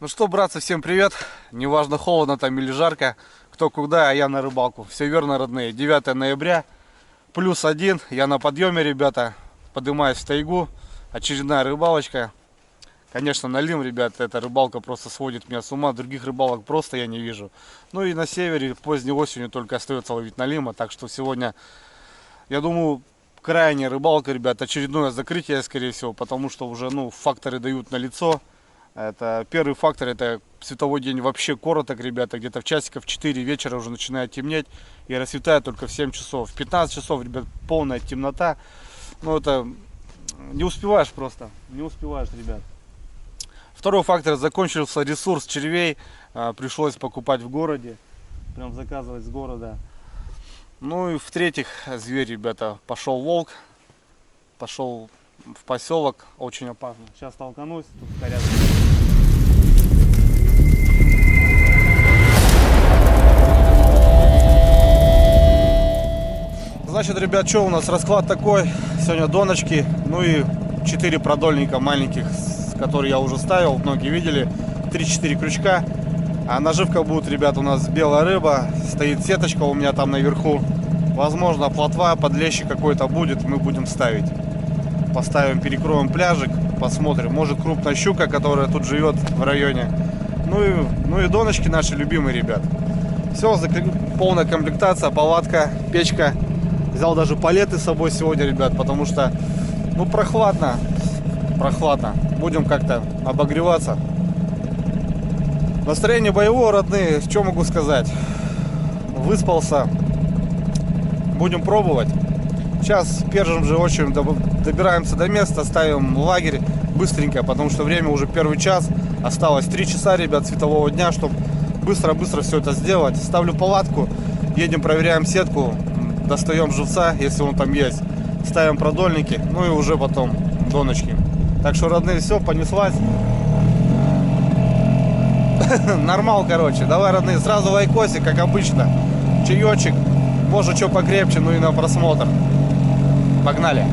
Ну что, братцы, всем привет. Неважно, холодно там или жарко, кто куда, а я на рыбалку. Все верно, родные. 9 ноября, +1. Я на подъеме, ребята. Поднимаюсь в тайгу. Очередная рыбалочка. Конечно, на Лим, ребята, эта рыбалка просто сводит меня с ума. Других рыбалок просто я не вижу. Ну и на севере поздней осенью только остается ловить на Лима. Так что сегодня, я думаю, крайняя рыбалка, ребят. Очередное закрытие, скорее всего. Потому что уже, факторы дают на лицо. Это первый фактор, это световой день вообще короток, ребята, где-то в часиков 4 вечера уже начинает темнеть и рассветает только в 7 часов. В 15 часов, ребят, полная темнота. Ну это не успеваешь просто, не успеваешь, ребят. Второй фактор, закончился ресурс червей, пришлось покупать в городе, прям заказывать с города. Ну и в-третьих, зверь, ребята, пошел волк, пошел в поселок, очень опасно. Сейчас толканусь, тут порядок. Значит, ребят, что у нас расклад такой? Сегодня доночки, ну и 4 продольника маленьких, которые я уже ставил, многие видели. 3-4 крючка. А наживка будет, ребят, у нас белая рыба. Стоит сеточка у меня там наверху. Возможно, плотва, подлещик какой-то будет, мы будем ставить. Поставим, перекроем пляжик, посмотрим. Может, крупная щука, которая тут живет в районе. Ну и доночки наши любимые, ребят. Все, полная комплектация, палатка, печка. Взял даже палеты с собой сегодня, ребят, потому что, прохладно. Прохладно. Будем как-то обогреваться. Настроение боевое, родные. Что могу сказать? Выспался. Будем пробовать. Сейчас первым же очередь добираемся до места, ставим лагерь быстренько, потому что время уже первый час. Осталось 3 часа, ребят, светового дня, чтобы быстро-быстро все это сделать. Ставлю палатку, едем, проверяем сетку, достаем живца, если он там есть. Ставим продольники, ну и уже потом доночки. Так что, родные, все, понеслась. Нормал, короче. Давай, родные, сразу лайкосик, как обычно. Чаечек, может, что покрепче, ну и на просмотр. Погнали!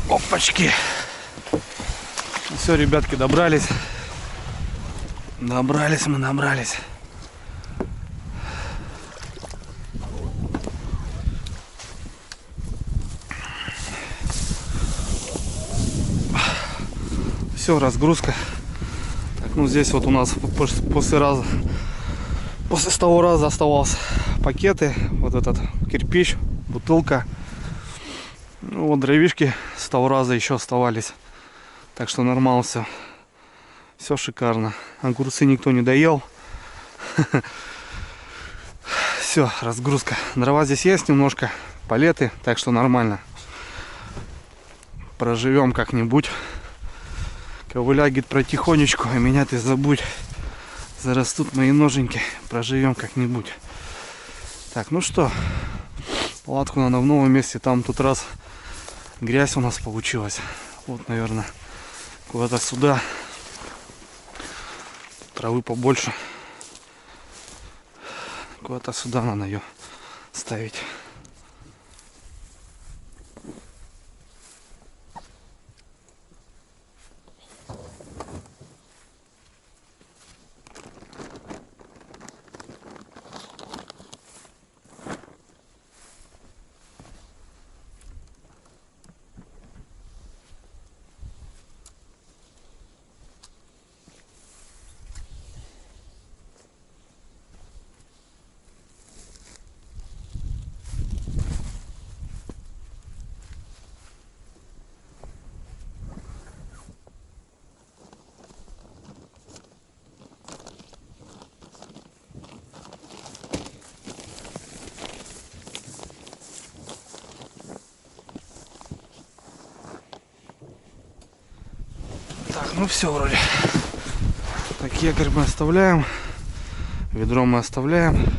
Опачки! Все, ребятки, добрались. Добрались. Все, разгрузка. Так, здесь вот у нас после с того раза оставался пакеты, вот этот кирпич, бутылка. Вот дровишки с того раза еще оставались. Так что нормально все. Все шикарно. Огурцы никто не доел. Все, разгрузка. Дрова здесь есть немножко. Палеты. Так что нормально. Проживем как-нибудь. Ковыляй, говорит, протихонечку. А меня ты забудь. Зарастут мои ноженьки. Проживем как-нибудь. Так, ну что. Палатку надо в новом месте. Там тут раз грязь у нас получилась. Вот, наверное, куда-то сюда. Травы побольше. Куда-то сюда надо ее ставить. Так, ну все вроде. Так, якорь мы оставляем. Ведро мы оставляем.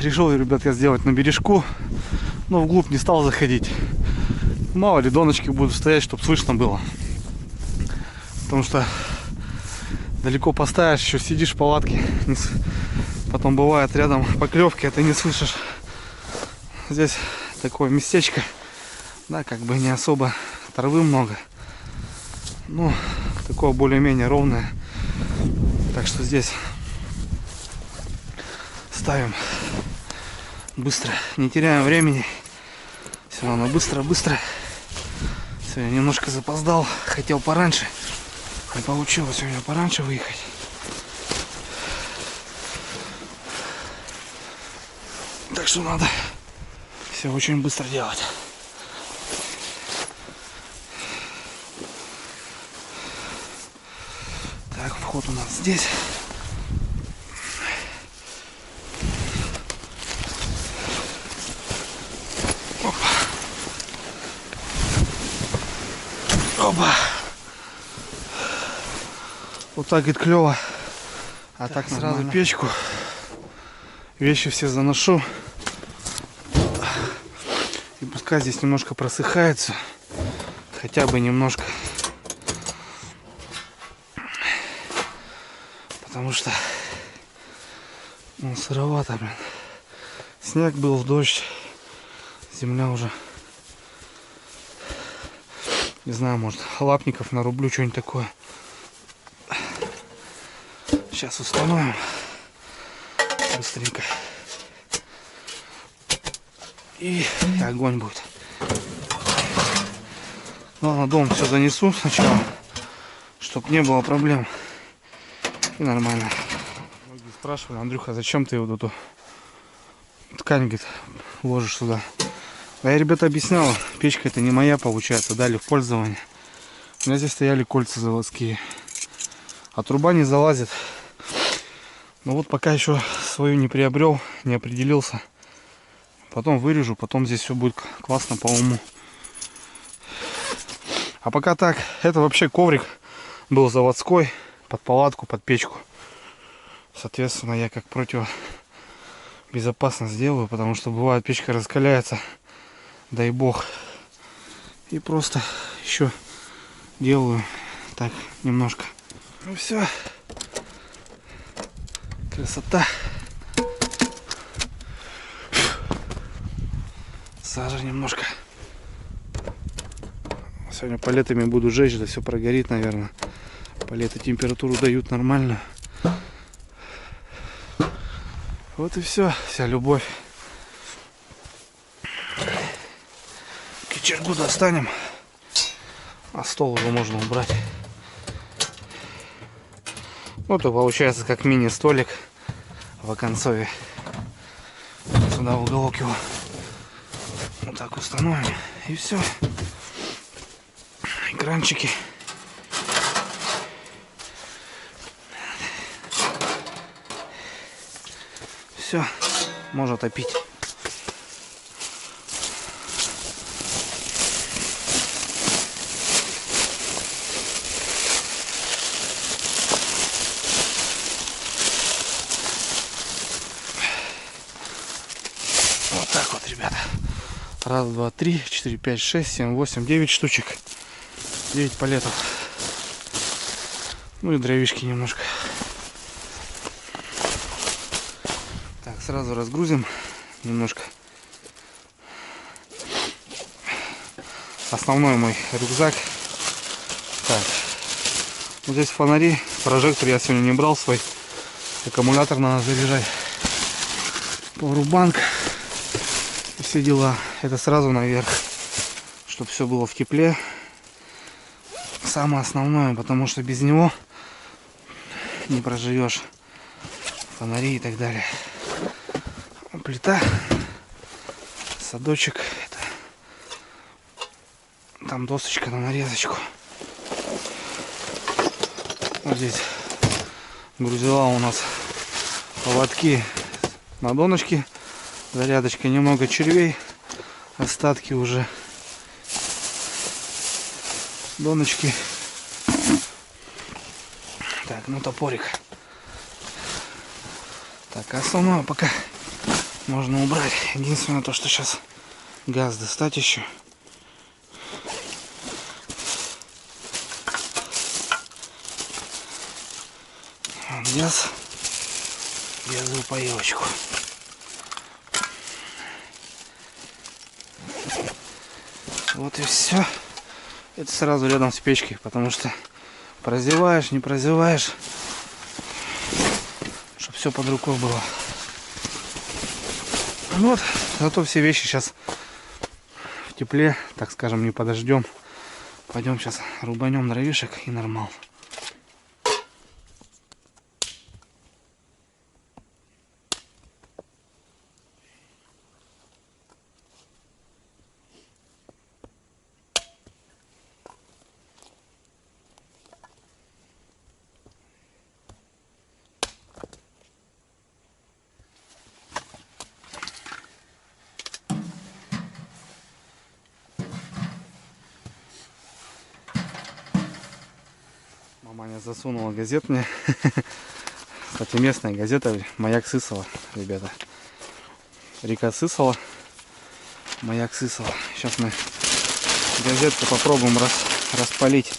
решил, ребят, я сделать на бережку, но вглубь не стал заходить. Мало ли доночки будут стоять, чтобы слышно было. Потому что далеко поставишь, еще сидишь в палатке, потом бывает рядом поклевки, а ты не слышишь. Здесь такое местечко, да, как бы не особо травы много, ну, такое более-менее ровное. Так что здесь ставим быстро, не теряем времени. Все равно быстро. Сегодня немножко запоздал, хотел пораньше, не получилось у меня пораньше выехать. Так что надо все очень быстро делать. Так, вход у нас здесь. Опа. Вот так говорит клево. А так сразу нормально. Печку. Вещи все заношу. И пускай здесь немножко просыхается. Хотя бы немножко. Потому что ну, сыровато, блин. Снег был, дождь. Земля уже. Не знаю, может, лапников нарублю, что-нибудь такое. Сейчас установим. Быстренько. И огонь будет. Ладно, дом все занесу сначала, чтобы не было проблем. И нормально. Многие спрашивали: Андрюха, зачем ты вот эту ткань, говорит, ложишь сюда? А я, ребята, объяснял, печка это не моя, получается, дали в пользование. У меня здесь стояли кольца заводские. А труба не залазит. Но вот пока еще свою не приобрел, не определился. Потом вырежу, потом здесь все будет классно по уму. А пока так, это вообще коврик был заводской, под палатку, под печку. Соответственно, я как противобезопасно сделаю, потому что бывает печка раскаляется. Дай бог. И просто еще делаю так немножко. Ну все. Красота. Сажа немножко. Сегодня палетами буду жечь, да все прогорит, наверное. Палеты температуру дают нормально. Вот и все. Вся любовь. Кочергу достанем, а стол уже можно убрать. Вот и получается как мини-столик в оконцове. Сюда в уголок его вот так установим, и все. Экранчики. Все, можно топить. Вот так вот, ребята. Раз, два, три, 4, 5, 6, 7, 8, 9 штучек. 9 палетов. Ну и дровишки немножко. Так, сразу разгрузим немножко. Основной мой рюкзак. Так. Вот здесь фонари. Прожектор я сегодня не брал свой. Аккумулятор надо заряжать. Пауэрбанк. Все дела. Это сразу наверх, чтобы все было в тепле. Самое основное, потому что без него не проживешь. Фонари и так далее. Плита, садочек, это там досочка на нарезочку. Вот здесь грузила у нас поводки на донышке. Зарядочка, немного червей, остатки уже доночки. Так, ну топорик. Так, основное пока можно убрать. Единственное то, что сейчас газ достать еще. Газ. Газовую поилочку. Вот и все. Это сразу рядом с печкой, потому что прозеваешь, не прозеваешь, чтобы все под рукой было. Вот, зато все вещи сейчас в тепле, так скажем, не подождем. Пойдем сейчас рубанем дровишек и нормал. Маманя засунула газет мне. Кстати, местная газета «Маяк Сысола», ребята. Река Сысола, «Маяк Сысола». Сейчас мы газетку попробуем распалить.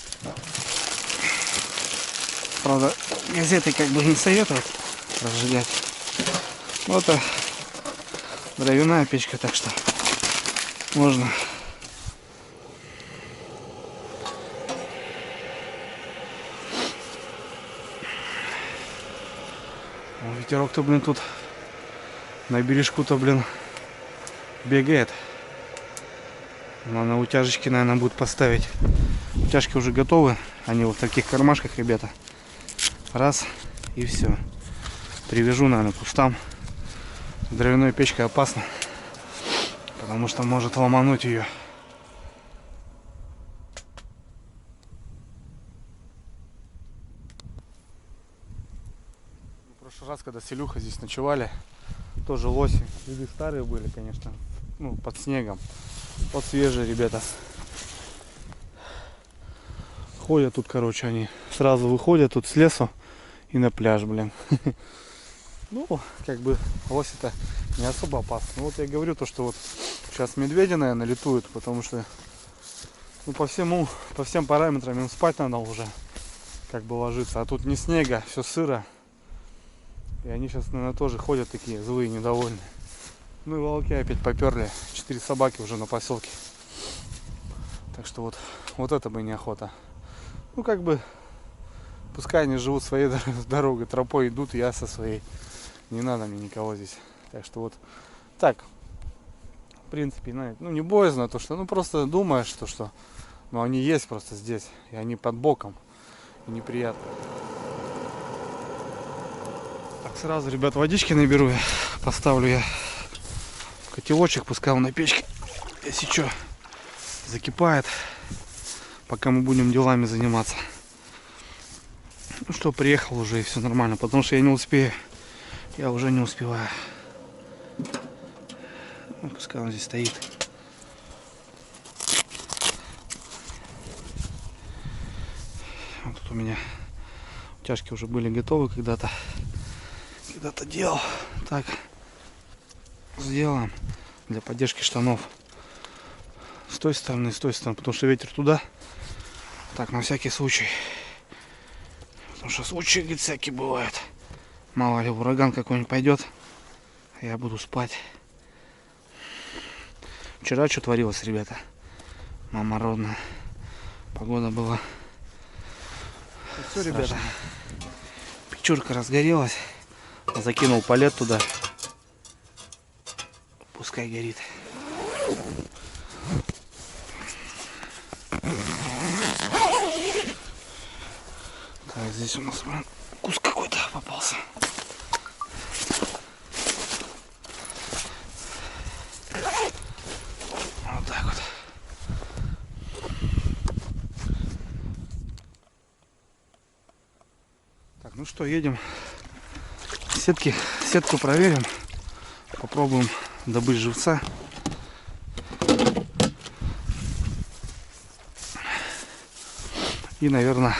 Правда, газеты как бы не советуют разжигать. Но это дровяная печка, так что можно. Ветерок-то, блин, тут на бережку-то, блин, бегает. Надо утяжечки, наверное, будет поставить. Утяжки уже готовы. Они вот в таких кармашках, ребята. Раз, и все. Привяжу, наверное, к кустам. Дровяной печкой опасно, потому что может ломануть ее. В прошлый раз, когда с Илюхой здесь ночевали, тоже лоси. Люди старые были, конечно, ну, под снегом. Вот свежие ребята. Ходят тут, короче, они сразу выходят тут с лесу и на пляж, блин. Ну, как бы лоси-то не особо опасно. Ну, вот я говорю то, что вот сейчас медведи, наверное, летуют, потому что, ну, по всем параметрам им спать надо уже, как бы ложиться. А тут ни снега, все сыро. И они сейчас, наверное, тоже ходят такие злые, недовольные. Ну и волки опять поперли. 4 собаки уже на поселке. Так что вот это бы неохота. Ну, как бы, пускай они живут своей дорогой, тропой идут, я со своей. Не надо мне никого здесь. Так что вот так. В принципе, ну, не боязно, то что, ну, просто думаешь, что ну, они есть просто здесь. И они под боком. И неприятно. Так, сразу, ребят, водички наберу я. Поставлю я котелочек, пускай он на печке, если что, закипает, пока мы будем делами заниматься. Ну что, приехал уже, и все нормально, потому что я не успею. Я уже не успеваю. Ну, пускай он здесь стоит. Вот тут у меня утяжки уже были готовы когда-то. Когда-то делал. Так, сделаем для поддержки штанов. С той стороны, с той стороны, потому что ветер туда. Так, на всякий случай. Потому что случаи, говорит, всякие бывают. Мало ли, ураган какой-нибудь пойдет, я буду спать. Вчера что творилось, ребята? Мама родная. Погода была. Все, ребята. Печурка разгорелась. Закинул палет туда. Пускай горит. Так, здесь у нас, блин, кус какой-то попался. Вот так вот. Так, ну что, едем. Сетку проверим. Попробуем добыть живца. И, наверное,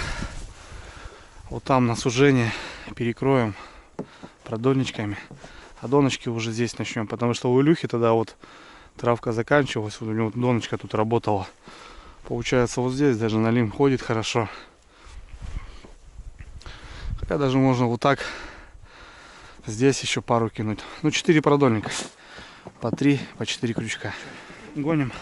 вот там на сужение перекроем продольничками. А доночки уже здесь начнем. Потому что у Илюхи тогда вот травка заканчивалась. Вот у него доночка тут работала. Получается вот здесь даже налим ходит хорошо. Хотя даже можно вот так здесь еще пару кинуть. Ну 4 продольника. По 3, по 4 крючка. Гоним.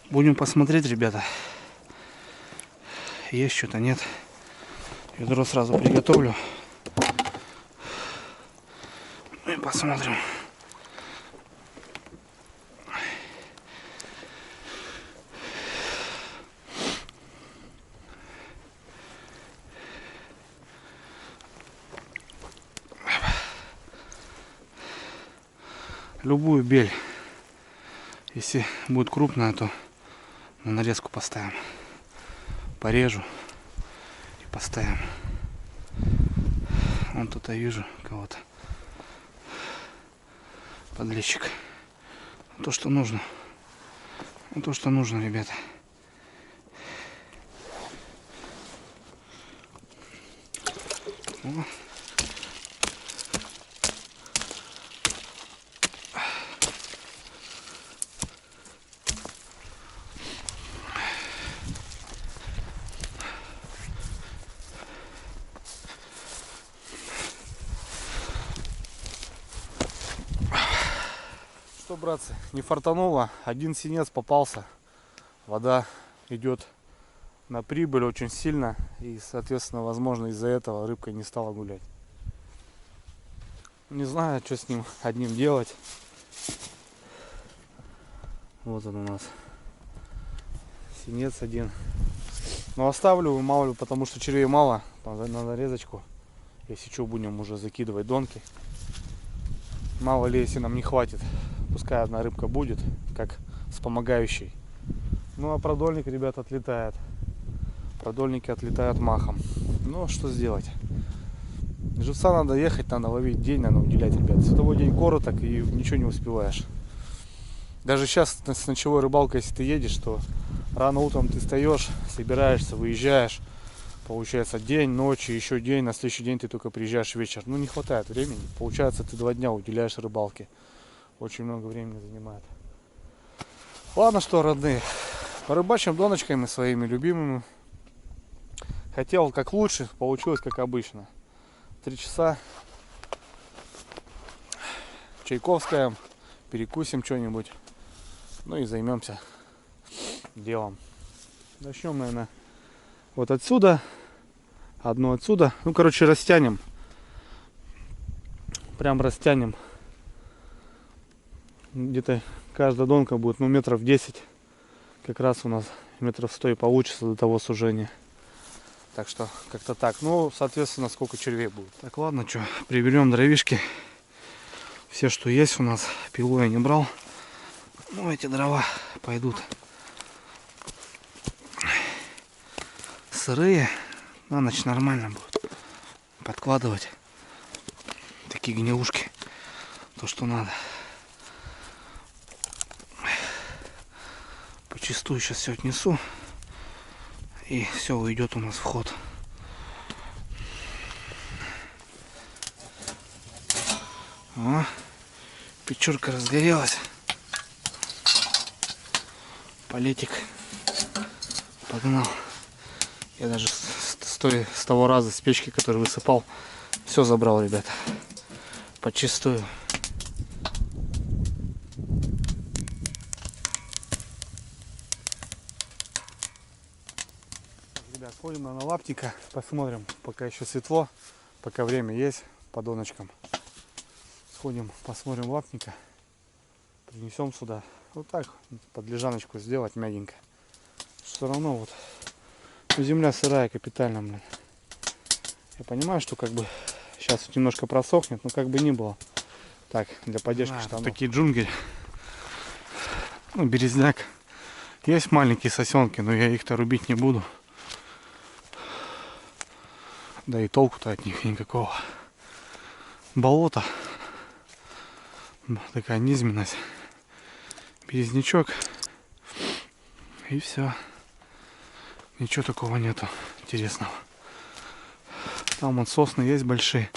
Будем посмотреть, ребята. Есть что-то, нет. Ведро сразу приготовлю. И посмотрим. Любую бель. Если будет крупная, то на нарезку поставим. Порежу и поставим. Вон тут я вижу кого-то. Подлещик. То, что нужно. То, что нужно, ребята. О. Что, братцы, не фартануло, один синец попался, вода идет на прибыль очень сильно, и соответственно, возможно, из-за этого рыбка не стала гулять. Не знаю, что с ним одним делать. Вот он у нас синец один, но оставлю, мало ли, потому что червей мало, на нарезочку, если что, будем уже закидывать донки. Мало ли, если нам не хватит, пускай одна рыбка будет, как вспомогающий. Ну а продольник, ребят, отлетает. Продольники отлетают махом. Ну, что сделать? Живца надо ехать, надо ловить, день надо уделять, ребят. Световой день короток и ничего не успеваешь. Даже сейчас с ночевой рыбалкой, если ты едешь, то рано утром ты встаешь, собираешься, выезжаешь. Получается день, ночь, еще день, на следующий день ты только приезжаешь вечер. Ну не хватает времени. Получается, ты 2 дня уделяешь рыбалке. Очень много времени занимает. Ладно, что, родные, порыбачим доночками своими любимыми. Хотел как лучше, получилось как обычно. 3 часа. Чайковская. Перекусим что-нибудь. Ну и займемся делом. Начнем, наверное, вот отсюда. Одну отсюда. Ну, короче, растянем. Прям растянем. Где-то каждая донка будет, ну, метров 10. Как раз у нас метров 100 и получится до того сужения. Так что, как-то так. Ну, соответственно, сколько червей будет. Так, ладно, что, приберем дровишки. Все, что есть у нас. Пилу я не брал. Ну, эти дрова пойдут сырые. На ночь нормально будет подкладывать. Такие гнилушки. То, что надо. Почистую сейчас все отнесу. И все уйдет у нас в ход. О, печурка разгорелась. Палетик погнал. Я даже с того раза с печки, который высыпал, все забрал, ребята. Подчистую. Ребят, ходим на лаптика, посмотрим, пока еще светло, пока время есть, по доночкам. Сходим, посмотрим лаптика, принесем сюда. Вот так, под лежаночку сделать мягенько. Все равно вот земля сырая капитально, блин. Я понимаю, что как бы сейчас немножко просохнет, но как бы ни было. Так, для поддержки штанов. Такие джунгли. Ну, березняк. Есть маленькие сосенки, но я их-то рубить не буду. Да и толку-то от них никакого. Болото. Такая низменность. Березнячок. И все. Ничего такого нету интересного. Там вот сосны есть большие.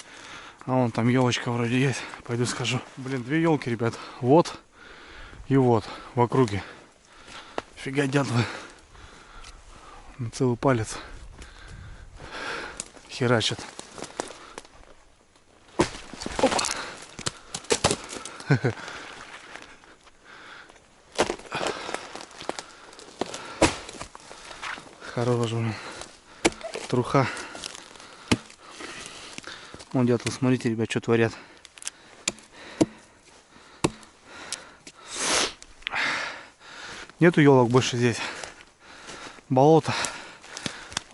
А вон там елочка вроде есть. Пойду схожу. Блин, две елки, ребят. Вот и вот в округе. Фига дятлы. На целый палец херачат. Опа. Хорош, блин. Труха. Вон дятел, смотрите, ребят, что творят. Нету елок больше здесь. Болото.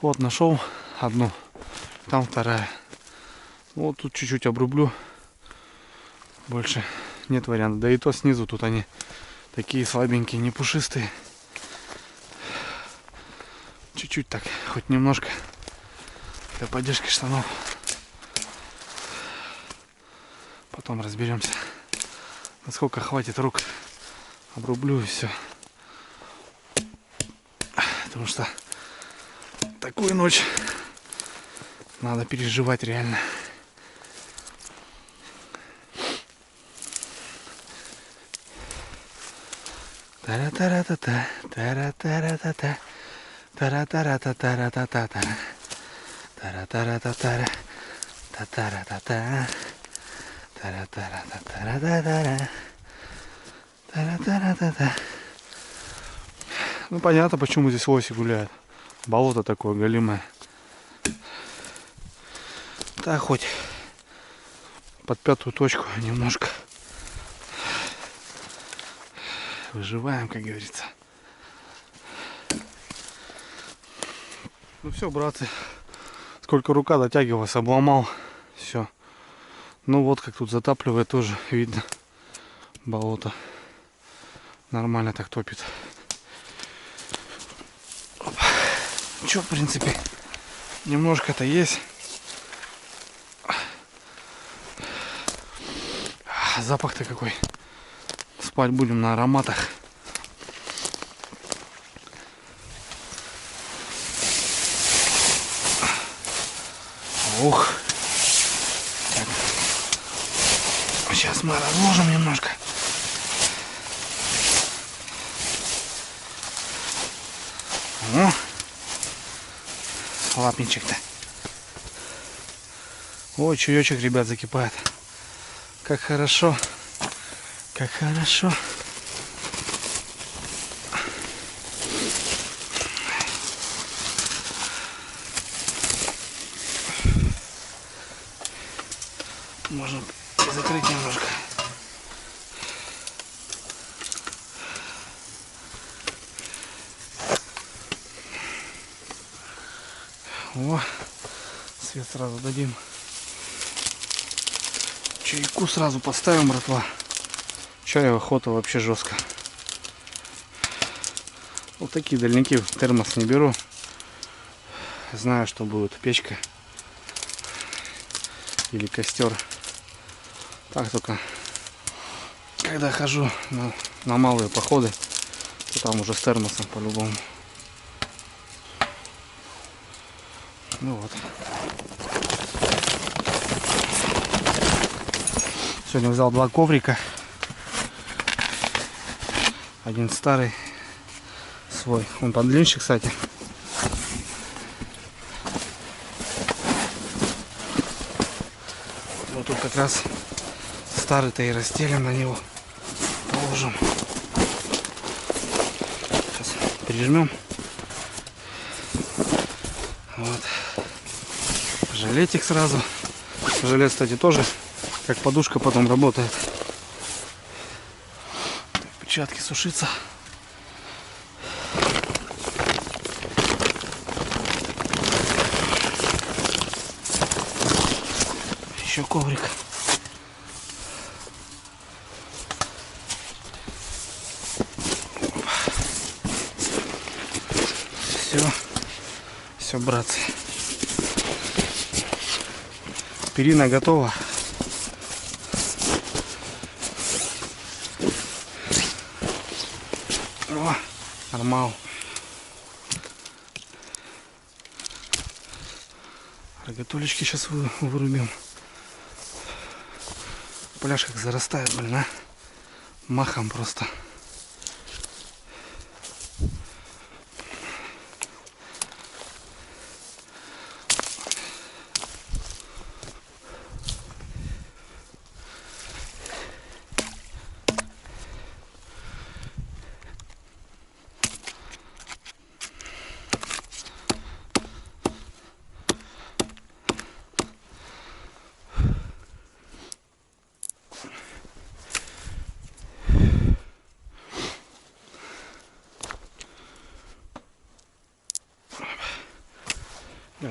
Вот нашел одну. Там вторая. Вот тут чуть-чуть обрублю. Больше нет варианта. Да и то снизу тут они такие слабенькие, не пушистые. Чуть-чуть так, хоть немножко. Для поддержки штанов. Потом разберемся, насколько хватит рук. Обрублю и все. Потому что такую ночь надо переживать реально. Тара-тара-та-та, тара-тара-та-та, тара-тара-та-тара-та-та-та, тара-тара-та-тара, та-тара-та-та, тара-тара-та-тара-та-тара, тара-тара-та-та. Ну понятно, почему здесь лоси гуляют. Болото такое голимое. Так хоть под пятую точку немножко выживаем, как говорится. Ну все, братцы, сколько рука дотягивалась, обломал. Все. Ну вот как тут затапливает, тоже видно. Болото нормально так топит. Че, в принципе, немножко-то есть. Запах-то какой. Спать будем на ароматах. Ух. Так. Сейчас мы разложим немножко. О. Лапничек-то. Ой, чаечек, ребят, закипает. Как хорошо. Как хорошо. Можно закрыть немножко. О, свет сразу дадим. Чайку сразу поставим, братва. Чаю охота вообще жестко. Вот такие дальники в термос не беру. Знаю, что будет печка или костер. Так только, когда хожу на малые походы, то там уже с термосом по-любому. Ну вот. Сегодня взял два коврика. Один старый свой. Он подлиннее, кстати. Вот тут как раз старый-то и расстелим на него. Положим. Сейчас прижмем. Вот. Жилетик сразу. Жилет, кстати, тоже как подушка потом работает. Так, перчатки сушиться. Еще коврик. Все, братцы. Перина готова. О, нормал. Рогатулечки сейчас вырубим. Пляж как зарастает, блин, а. Махом просто.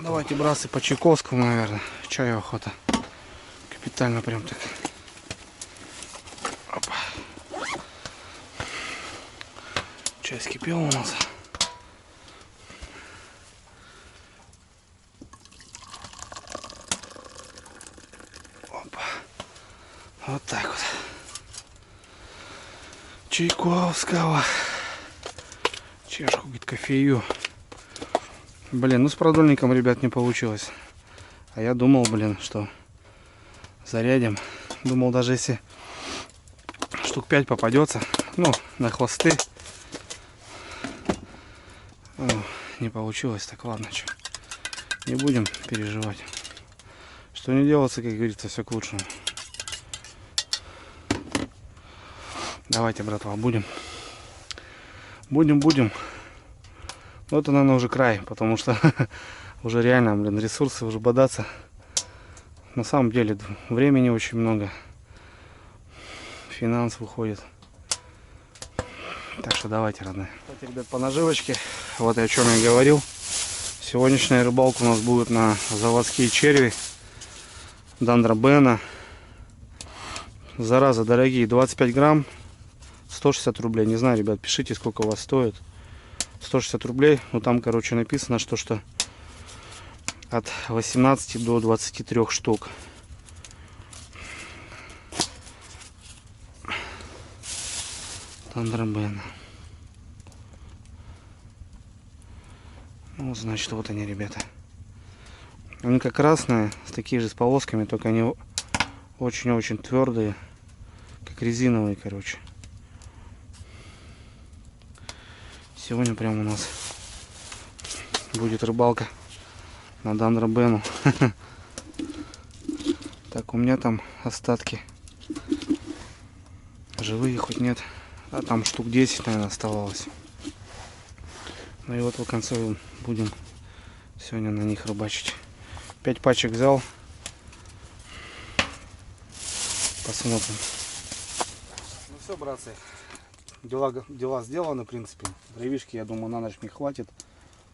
Давайте, братцы, по Чайковскому, наверное. Чаю охота. Капитально прям так. Опа. Чай скипел у нас. Опа. Вот так вот. Чайковского. Чашку, говорит, кофею. Блин, ну с продольником, ребят, не получилось. А я думал, блин, что зарядим. Думал, даже если штук 5 попадется, ну, на хвосты. О, не получилось, так ладно, что. Не будем переживать. Что не делается, как говорится, все к лучшему. Давайте, братва, будем. Будем. Но это, наверное, уже край, потому что уже реально, блин, ресурсы уже бодаться. На самом деле времени очень много. Финанс выходит. Так что давайте, родные. Кстати, ребят, по наживочке, вот о чем я говорил. Сегодняшняя рыбалка у нас будет на заводские черви. Дандра Бена. Зараза, дорогие, 25 грамм, 160 рублей. Не знаю, ребят, пишите, сколько у вас стоит. 160 рублей. Ну там, короче, написано, что от 18 до 23 штук. Дандра Бена. Ну, значит, вот они, ребята. Они как красные, с такими же с полосками, только они очень-очень твердые, как резиновые, короче. Сегодня прям у нас будет рыбалка на Дандра Бену. Так, у меня там остатки. Живые хоть нет. А там штук 10, наверное, оставалось. Ну и вот в конце будем сегодня на них рыбачить. 5 пачек взял. Посмотрим. Ну все, братцы. Дела сделаны, в принципе. Дровишки, я думаю, на ночь мне хватит.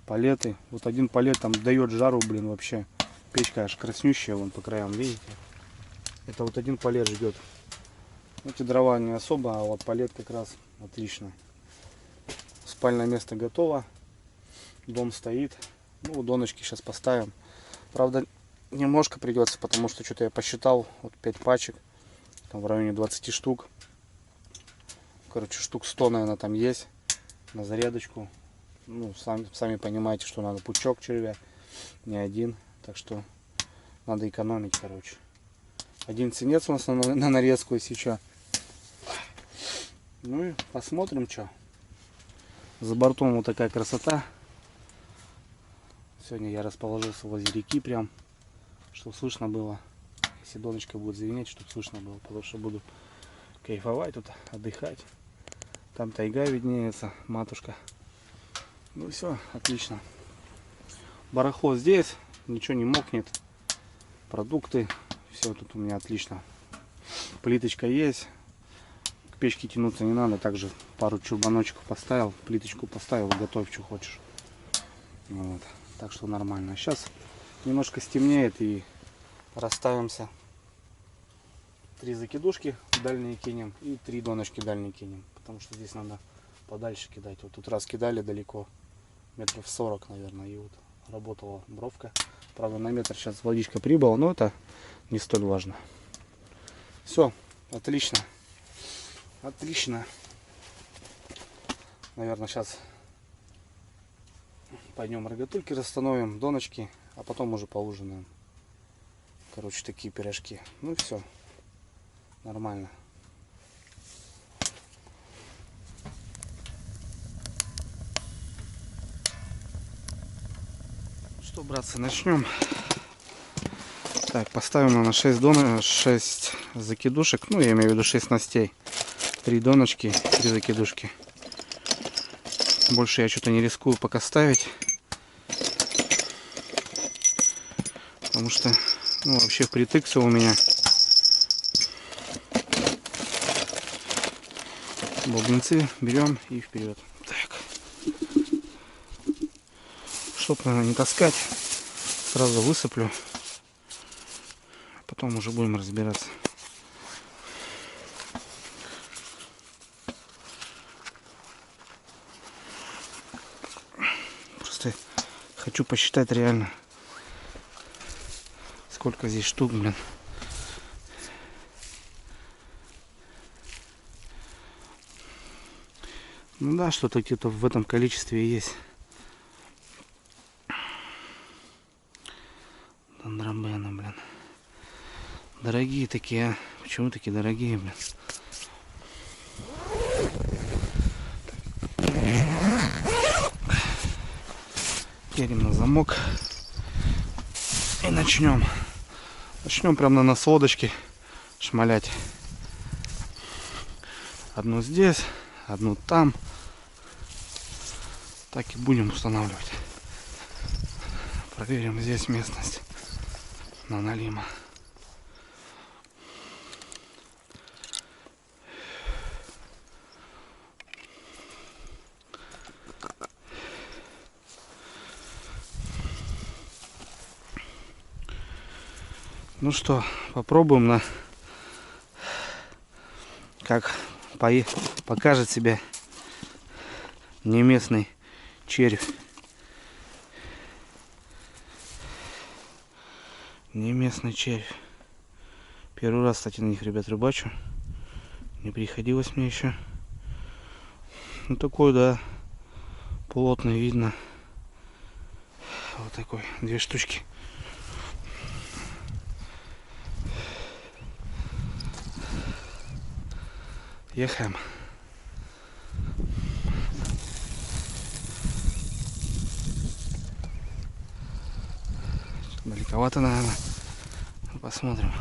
Палеты. Вот один палет там дает жару, блин, вообще. Печка аж краснющая, вон по краям, видите? Это вот один палет ждет. Эти дрова не особо, а вот палет как раз отлично. Спальное место готово. Дом стоит. Ну, доночки сейчас поставим. Правда, немножко придется, потому что что-то я посчитал. Вот 5 пачек. Там в районе 20 штук. Короче, штук 100, наверное, там есть на зарядочку. Ну, сами понимаете, что надо пучок червя, не один. Так что надо экономить, короче. Один синец у нас на нарезку сейчас. Ну и посмотрим, что. За бортом вот такая красота. Сегодня я расположился возле реки прям, чтобы слышно было. Если доночка будет звенеть, чтобы слышно было, потому что буду кайфовать тут, отдыхать. Там тайга виднеется, матушка. Ну все, отлично. Барахло здесь, ничего не мокнет. Продукты, все тут у меня отлично. Плиточка есть. К печке тянуться не надо. Также пару чурбаночков поставил, плиточку поставил, готовь, что хочешь. Вот. Так что нормально. Сейчас немножко стемнеет и расставимся. 3 закидушки дальние кинем и 3 донышки дальние кинем. Потому что здесь надо подальше кидать. Вот тут раз кидали далеко, метров 40, наверное. И вот работала бровка Правда, на метр сейчас водичка прибыла, но это не столь важно. Все, отлично. Отлично. Наверное, сейчас пойдем рогатульки расстановим, доночки, а потом уже поужинаем. Короче, такие пирожки. Ну все, нормально. Что, братцы, начнем. Так, поставим на 6 закидушек. Ну, я имею в виду 6 снастей. 3 доночки, 3 закидушки. Больше я что-то не рискую пока ставить. Потому что, ну, вообще впритык все у меня. Бубенцы берем и вперед. Так. Чтоб, наверное, не таскать, сразу высыплю. Потом уже будем разбираться. Просто хочу посчитать реально, сколько здесь штук, блин. Ну да, что-то где-то в этом количестве есть. Тандрабены, блин. Дорогие такие, а? Почему такие дорогие, блин? Перем на замок. И начнем. Начнем прямо на лодочке шмалять. Одну здесь, одну там. Так и будем устанавливать. Проверим здесь местность на налима. Ну что, попробуем на как покажет себя неместный червь. Неместный червь. Первый раз, кстати, на них, ребят, рыбачу. Не приходилось мне еще. Ну такой, да, плотный видно. Вот такой, 2 штучки. Ехаем. Далековато, наверное. Посмотрим.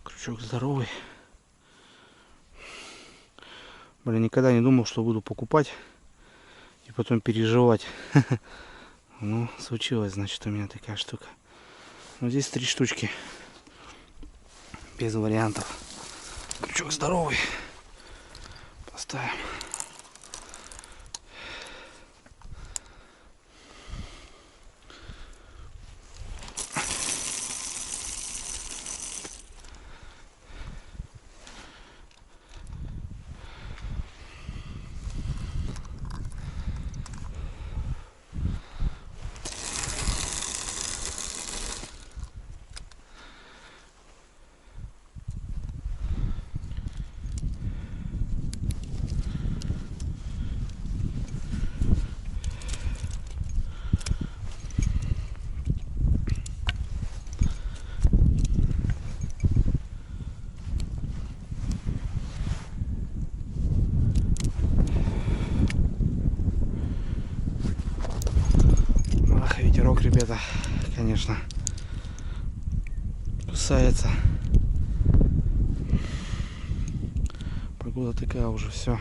Крючок здоровый. Блин, никогда не думал, что буду покупать и потом переживать. Ну, случилось, значит, у меня такая штука. Но здесь 3 штучки. Без вариантов. Крючок здоровый. Поставим. Ветерок, ребята, конечно, кусается. Погода такая уже, все.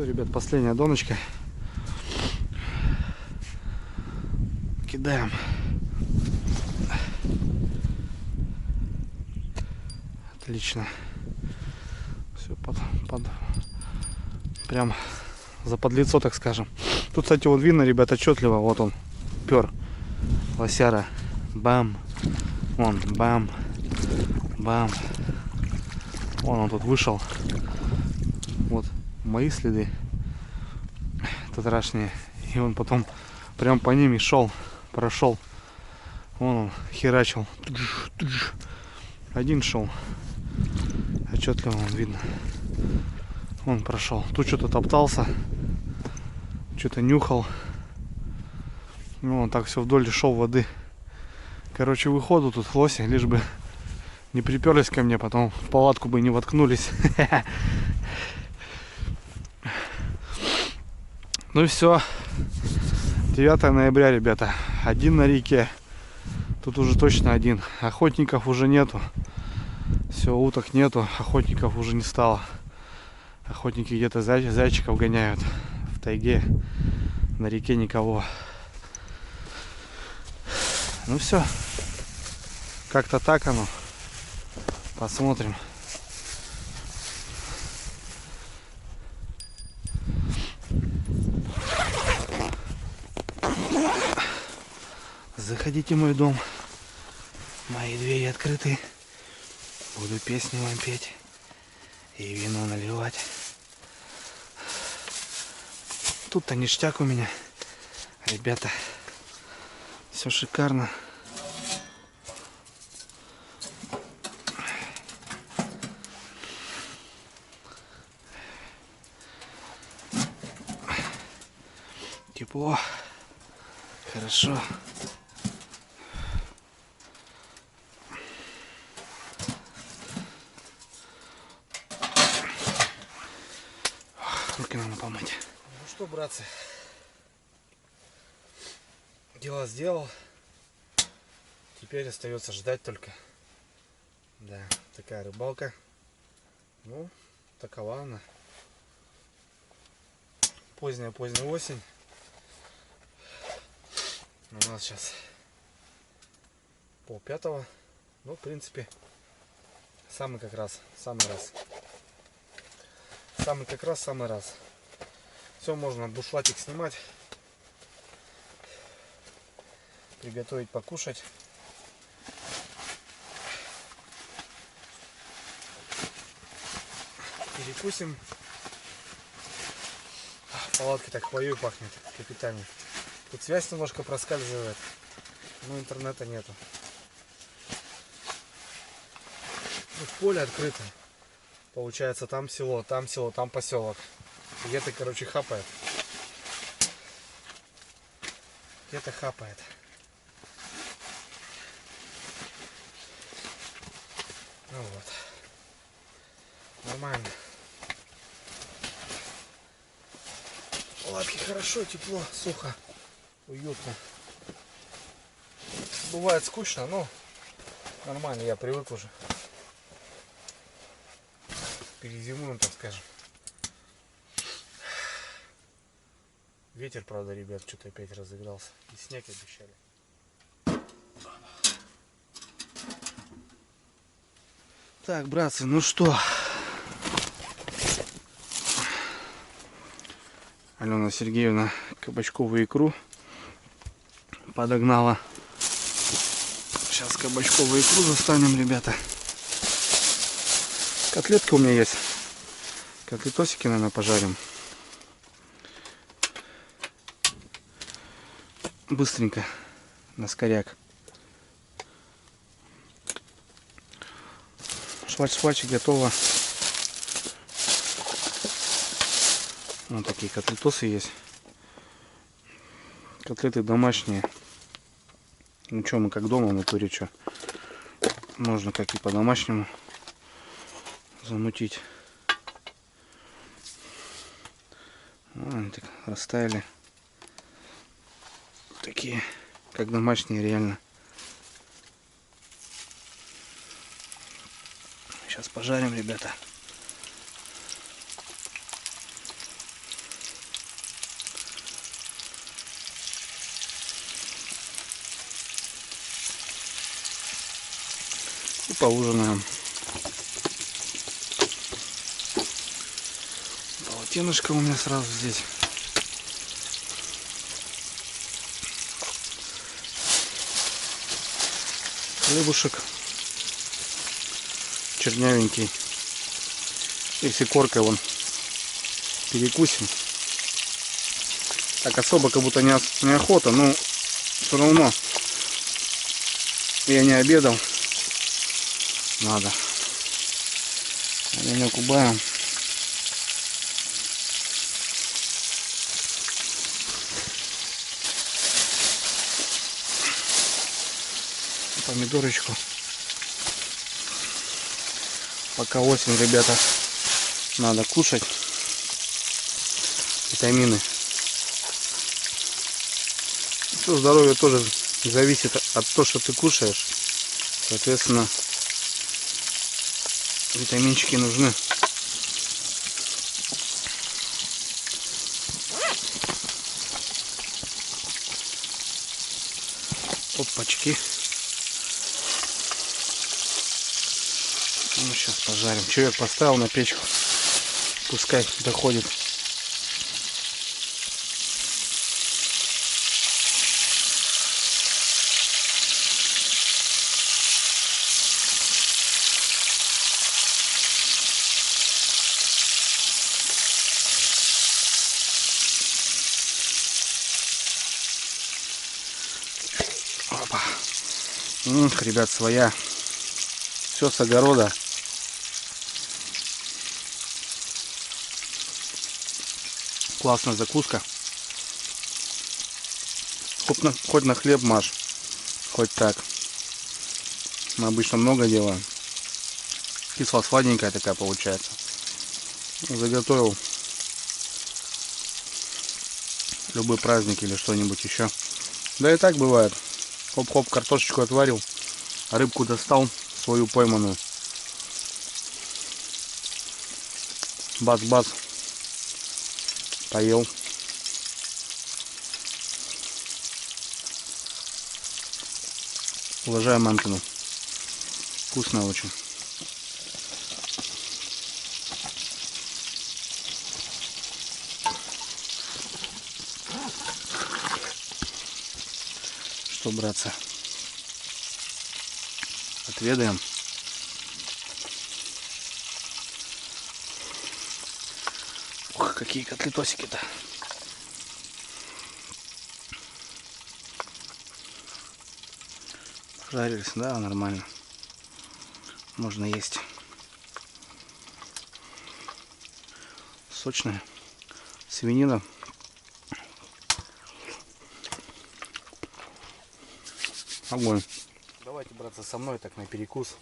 Все, ребят, последняя доночка. Кидаем. Отлично. Все прям за подлицо, так скажем. Тут, кстати, вот видно, ребят, отчетливо. Вот он, пер. Лосяра. Бам. Вон, бам. Бам. Вон он тут вышел. Вот мои следы татрашние. И он потом прям по ним и шел. Прошел. Вон он херачил. Один шел. Отчетливо он видно. Он прошел. Тут что-то топтался. Что-то нюхал. Ну, он так все вдоль шел воды. Короче, выходу тут лоси, лишь бы не приперлись ко мне, потом в палатку бы не воткнулись. Ну и все. 9 ноября, ребята. Один на реке. Тут уже точно один. Охотников уже нету. Все, уток нету. Охотников уже не стало. Охотники где-то зайчиков гоняют в тайге. На реке никого. Ну все. Как-то так оно. Посмотрим. Заходите в мой дом. Мои двери открыты. Буду песни вам петь. И вино наливать. Тут-то ништяк у меня. Ребята. Все шикарно. Тепло. Хорошо. Руки надо помыть. Ну что, братцы, дела сделал. Теперь остается ждать только. Да, такая рыбалка. Ну, такова она. Поздняя осень. У нас сейчас 4:30. Ну, в принципе, самый раз. Все, можно бушлатик снимать, приготовить покушать. Перекусим. Палатка так хвоей пахнет капитально. Тут связь немножко проскальзывает, но интернета нету. Тут поле открыто. Получается, там село, там поселок. Где-то, короче, хапает. Где-то хапает. Ну вот. Нормально. Лапки хорошо, тепло, сухо, уютно. Бывает скучно, но нормально, я привык уже. Перезимуем, так скажем. Ветер, правда, ребят, что-то опять разыгрался. И снег обещали. Так, братцы, ну что? Алена Сергеевна кабачковую икру подогнала. Сейчас кабачковую икру застанем, ребята. Котлетки у меня есть. Котлетосики, наверное, пожарим. Быстренько, на скоряк. Швач готово. Вот такие котлетосы есть. Котлеты домашние. Ну что, мы как дома в натуре, что. Можно как и по-домашнему замутить. Вот они так растаяли. Такие, как домашние, реально. Сейчас пожарим, ребята. поужинаем. Полотенышко у меня сразу здесь. Хлебушек чернявенький. Если коркой вон перекусим. Так особо как будто неохота, но все равно я не обедал. Надо. Оленек убавим. Помидорочку. Пока осень, ребята, надо кушать витамины. Все здоровье тоже зависит от того, что ты кушаешь. Соответственно, витаминчики нужны. Опачки. Ну, сейчас пожарим. Человек поставил на печку. Пускай доходит. Опа. Ребят, своя. Все с огорода. Классная закуска. Хоть на хлеб маш, хоть так. Мы обычно много делаем. Кисло-сладенькая такая получается. Заготовил любой праздник или что-нибудь еще. Да и так бывает. Хоп-хоп, картошечку отварил, рыбку достал, свою пойманную. Бац-бац. Поел. Уважаю мамкину. Вкусно очень. Что, братцы, отведаем. Ух, какие котлетосики-то. Жарились, да, нормально. Можно есть. Сочная свинина. Огонь. Давайте, братцы, со мной так на перекус.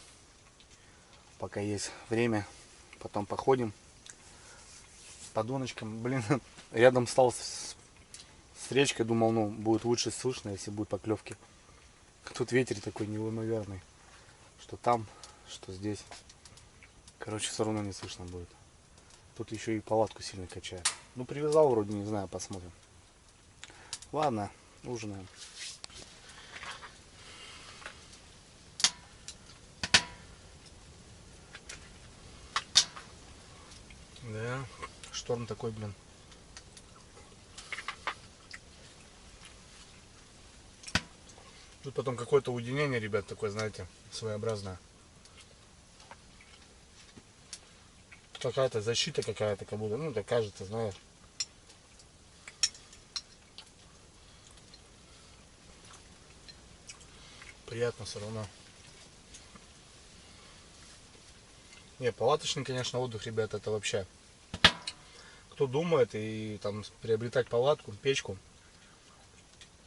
Пока есть время. Потом походим. По доночкам. Блин, рядом стал с речкой. Думал, ну, будет лучше слышно, если будет поклевки. Тут ветер такой неимоверный. Что там, что здесь. Короче, все равно не слышно будет. Тут еще и палатку сильно качает. Ну, привязал вроде, не знаю, посмотрим. Ладно, ужинаем. Да, шторм такой, блин. Тут потом какое-то уединение, ребят, такое, знаете, своеобразное. Какая-то защита какая-то, как будто, ну, так кажется, знаешь. Приятно все равно. Не, палаточный, конечно, отдых, ребята, это вообще. Кто думает и там приобретать палатку, печку,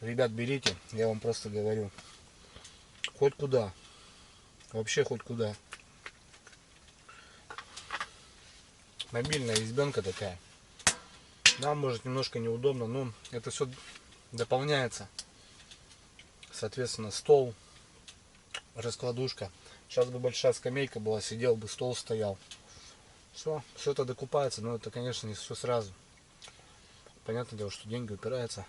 ребят, берите, я вам просто говорю. Хоть куда. Вообще хоть куда. Мобильная избенка такая. Да, может немножко неудобно, но это все дополняется. Соответственно, стол, раскладушка. Сейчас бы большая скамейка была, сидел бы, стол стоял. Все это докупается, но это, конечно, не все сразу. Понятное дело, что деньги упираются.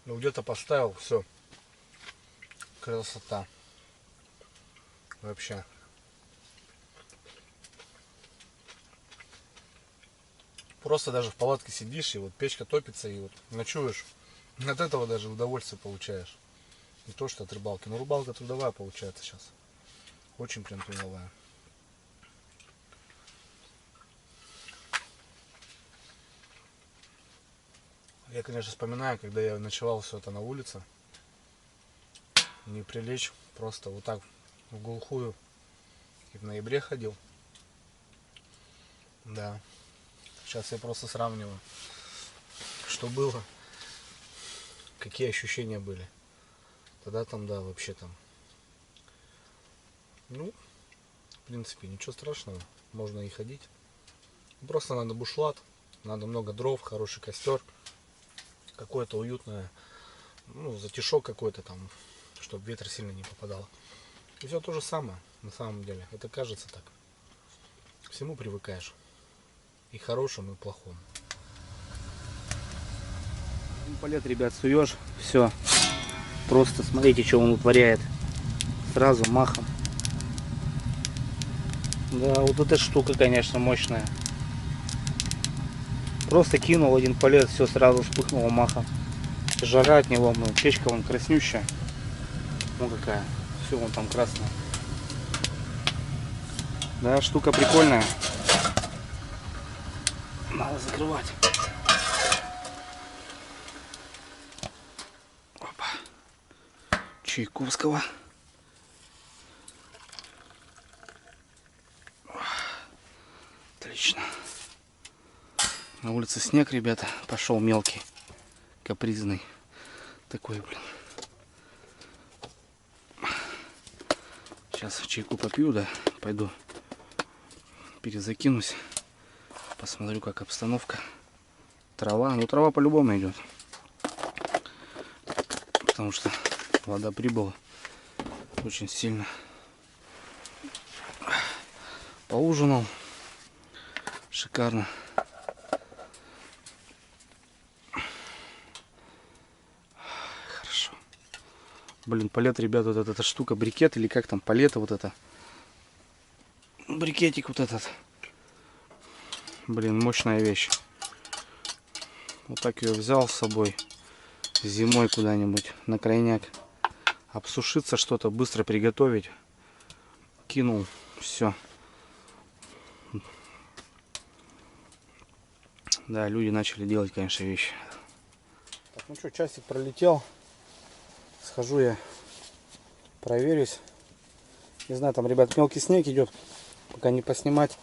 Ну, где-то поставил, все. Красота. Вообще. Просто даже в палатке сидишь, и вот печка топится, и вот ночуешь. От этого даже удовольствие получаешь. Не то, что от рыбалки. Но рыбалка трудовая получается сейчас. Очень прям трудовая. Я, конечно, вспоминаю, когда я ночевал все это на улице. Не прилечь, просто вот так в глухую. И в ноябре ходил. Да. Сейчас я просто сравниваю, что было, какие ощущения были. Тогда там, да, вообще там. Ну, в принципе, ничего страшного. Можно и ходить. Просто надо бушлат, надо много дров, хороший костер. Какое-то уютное, ну, затишок какой-то там, чтобы ветер сильно не попадал. И все то же самое, на самом деле. Это кажется так. К всему привыкаешь. И хорошему, и плохому. Палет, ребят, суешь, все. Просто смотрите, что он утворяет. Сразу махом. Да, вот эта штука, конечно, мощная. Просто кинул один палет, все сразу вспыхнуло махом. Жара от него, ну, печка вон краснющая. Ну какая. Все, вон там красная. Да, штука прикольная. Надо закрывать. Опа. Чайковского. Отлично. На улице снег, ребята. Пошел мелкий. Капризный. Такой, блин. Сейчас чайку попью, да. Пойду перезакинусь. Посмотрю, как обстановка. Трава. Ну, трава по-любому идет. Потому что вода прибыла очень сильно. Поужинал. Шикарно. Хорошо. Блин, палет, ребята, вот эта штука, брикет или как там, палета вот это. Брикетик вот этот. Блин, мощная вещь. Вот так ее взял с собой зимой куда-нибудь на крайняк. Обсушиться что-то, быстро приготовить. Кинул, все. Да, люди начали делать, конечно, вещи. Так, ну что, часик пролетел. Схожу я, проверюсь. Не знаю, там, ребят, мелкий снег идет. Пока не поснимать.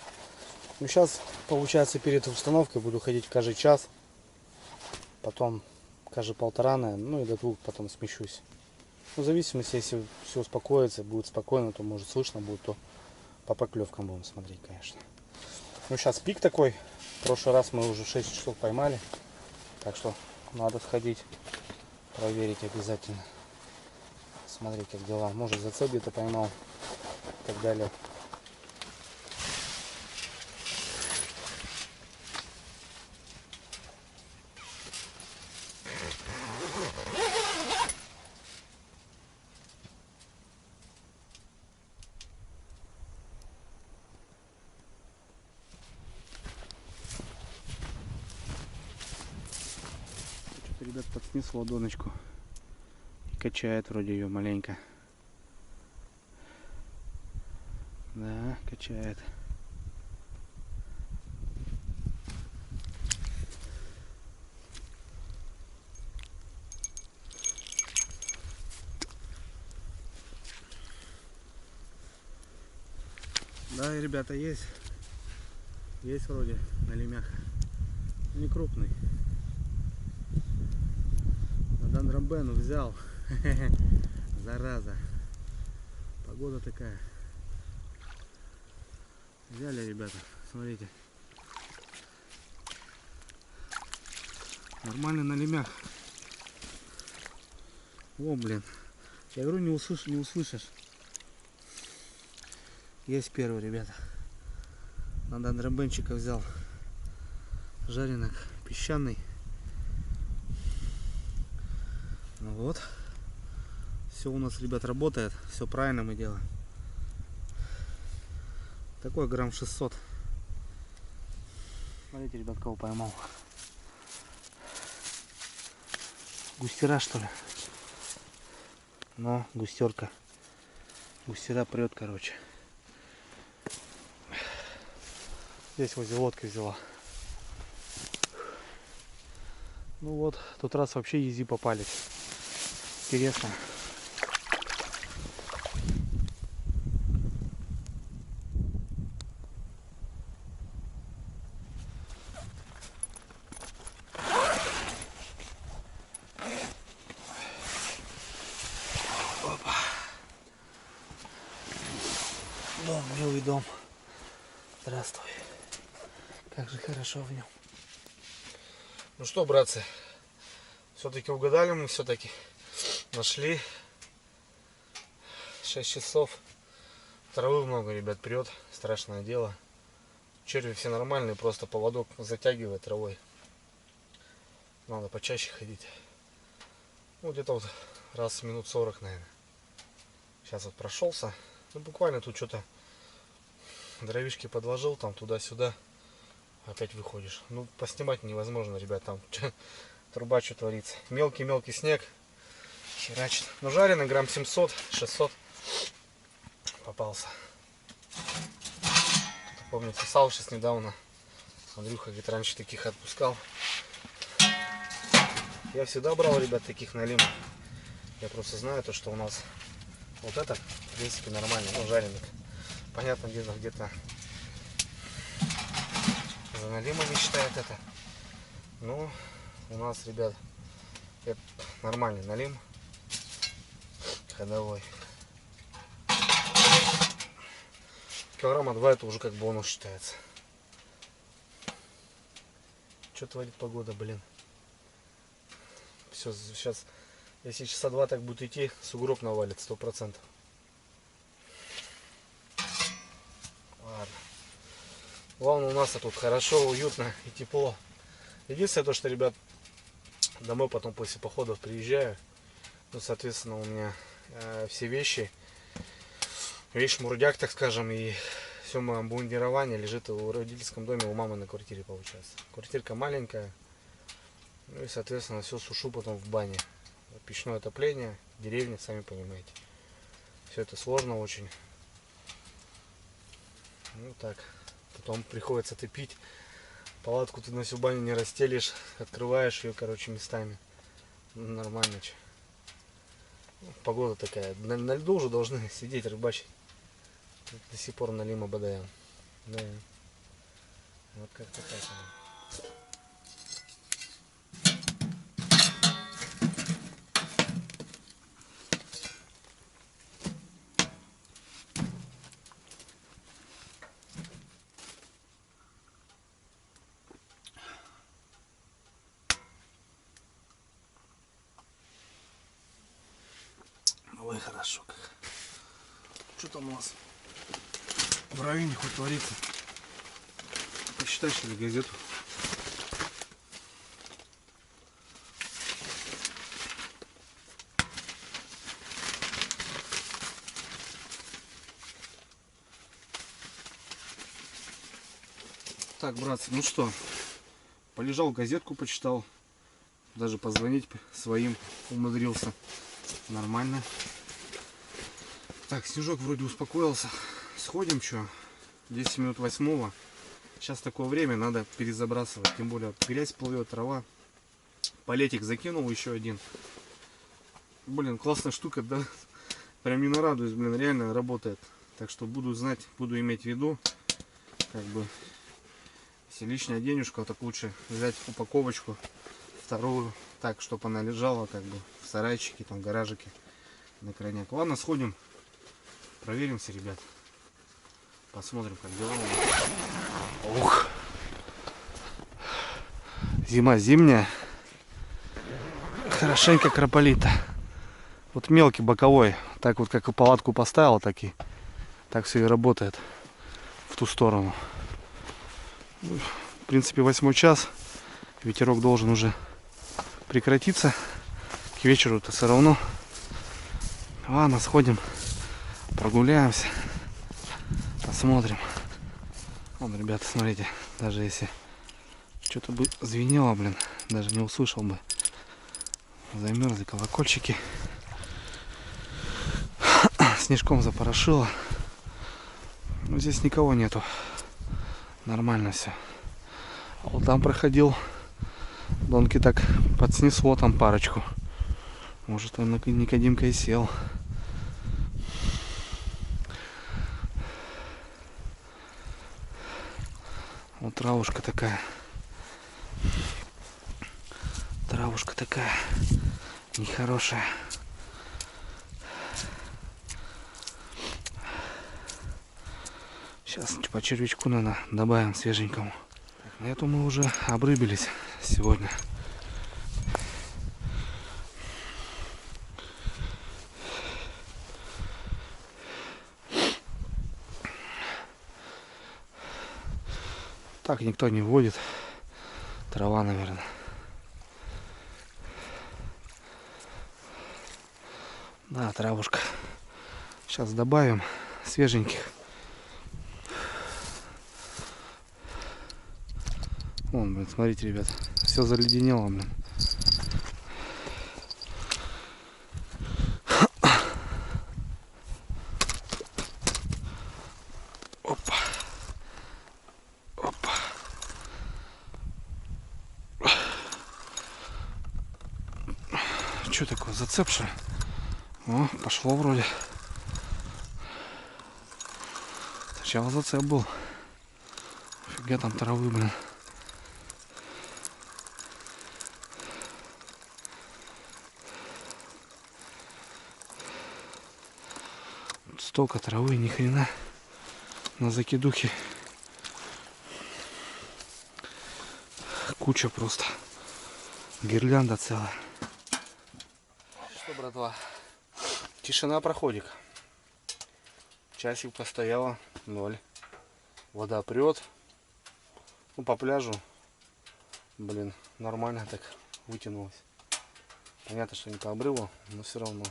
Ну, сейчас, получается, перед установкой буду ходить каждый час. Потом каждый полтора, наверное, ну и до 2 потом смещусь. Ну, в зависимости, если все успокоится, будет спокойно, то может слышно будет, то по поклевкам будем смотреть, конечно. Ну, сейчас пик такой. В прошлый раз мы уже 6 часов поймали. Так что надо сходить, проверить обязательно. Смотреть, как дела. Может, зацеп где-то поймал и так далее. Что-то, ребят, подснес ладоночку. Качает вроде ее маленько. Да, качает. Да, и, ребята, есть. Есть вроде на лемяха. Не крупный. На Дандрамбену взял. Зараза. Погода такая. Взяли, ребята. Смотрите. Нормально на лемях. О, блин. Я говорю, не услышишь. Есть первый, ребята. На Дандрамбенчика взял. Жаренок песчаный. Ну вот. Все у нас, ребят, работает. Все правильно мы делаем. Такой грамм 600. Смотрите, ребят, кого поймал. Густера, что ли? Но густерка. Густера прет, короче. Здесь возле лодки взяла. Ну вот, в тот раз вообще изи попались. Интересно. Опа. Дом, милый дом. Здравствуй. Как же хорошо в нем. Ну что, братцы, все-таки угадали мы, все-таки нашли. 6 часов. Травы много, ребят, прет. Страшное дело. Черви все нормальные, просто поводок затягивает травой. Надо почаще ходить. Ну, где-то вот раз в минут 40, наверное. Сейчас вот прошелся. Ну, буквально тут что-то дровишки подложил, там туда-сюда. Опять выходишь. Ну, поснимать невозможно, ребят, там труба что творится. Мелкий-мелкий снег. Херачит. Ну, жареный грамм 700-600 попался. Кто-то, помню, писал сейчас недавно. Андрюха, говорит, раньше таких отпускал. Я всегда брал, ребят, таких налимов. Я просто знаю то, что у нас вот это, в принципе, нормально. Ну, жареный. Понятно, где-то за налимами считают это. Ну, у нас, ребят, это нормальный налим. Ходовой. Килограмма 2 это уже как бонус считается. Что творит погода, блин. Все, сейчас, если часа 2 так будет идти, сугроб навалит 100%. Ладно. Главное, у нас тут хорошо, уютно и тепло. Единственное то, что, ребят, домой потом после походов приезжаю. Ну, соответственно, у меня все вещь мурдяк, так скажем, и все мое обмундирование лежит в родительском доме у мамы на квартире, получается. Квартирка маленькая. Ну и, соответственно, все сушу потом в бане. Печное отопление, деревня, сами понимаете. Все это сложно очень. Ну так. Потом приходится топить. Палатку ты на всю баню не расстелишь. Открываешь ее, короче, местами. Ну, нормально. Че. Погода такая. На льду уже должны сидеть, рыбачить. До сих пор налим ободаем. Да. Вот как-то так. Ой, хорошо как. Что там у нас в районе хоть творится? Посчитай, что ли, газету. Так, братцы, ну что, полежал, газетку почитал, даже позвонить своим умудрился. Нормально. Так, снежок вроде успокоился. Сходим, что? 10 минут 8. Сейчас такое время, надо перезабрасывать. Тем более грязь плывет, трава. Палетик закинул еще один. Блин, классная штука, да? Прям не нарадуюсь, блин, реально работает. Так что буду знать, буду иметь в виду. Как бы, если лишняя денежка, так лучше взять упаковочку. Вторую, так, чтобы она лежала как бы в сарайчике, там, гаражике на крайняк. Ладно, сходим, проверимся, ребят. Посмотрим, как дела. Ух. Зима зимняя. Хорошенько крополита. Вот мелкий боковой. Так вот, как и палатку поставил, так все и работает в ту сторону. В принципе, 8 час. Ветерок должен уже прекратиться. К вечеру-то все равно Ладно, сходим, прогуляемся, посмотрим. Вон, ребята, смотрите, даже если что-то бы звенело, блин, даже не услышал бы. Замерзли колокольчики. Снежком запорошило. Но здесь никого нету. Нормально все. А вот там проходил. Донки так подснесло там парочку. Может, он Никодимка и сел. Вот травушка такая. Травушка такая нехорошая. Сейчас по червячку, наверное, добавим свеженькому. На эту мы уже обрыбились сегодня. Так никто не водит. Трава, наверное. Да, травушка. Сейчас добавим свеженьких. Вон, блин, смотрите, ребят. Все заледенело, блин. Опа. Опа. Что такое, зацепшее? О, пошло вроде. Сначала зацеп был. Фига там травы, блин. Столько травы, ни хрена. На закидухе. Куча просто. Гирлянда целая. Что, братва? Тишина, проходик. Часик постояла, 0. Вода прет. Ну, по пляжу, блин, нормально так вытянулась. Понятно, что не по обрыву, но все равно.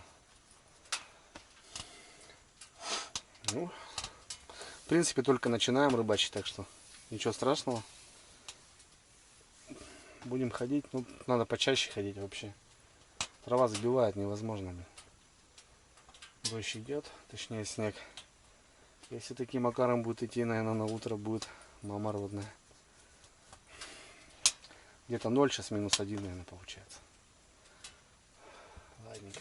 Ну, в принципе, только начинаем рыбачить, так что ничего страшного. Будем ходить, ну, надо почаще ходить вообще. Трава забивает, невозможно, блин. Дождь идет, точнее снег. Если таким макаром будет идти, наверное, на утро будет мама родная. Где-то 0, сейчас -1, наверное, получается. Ладненько.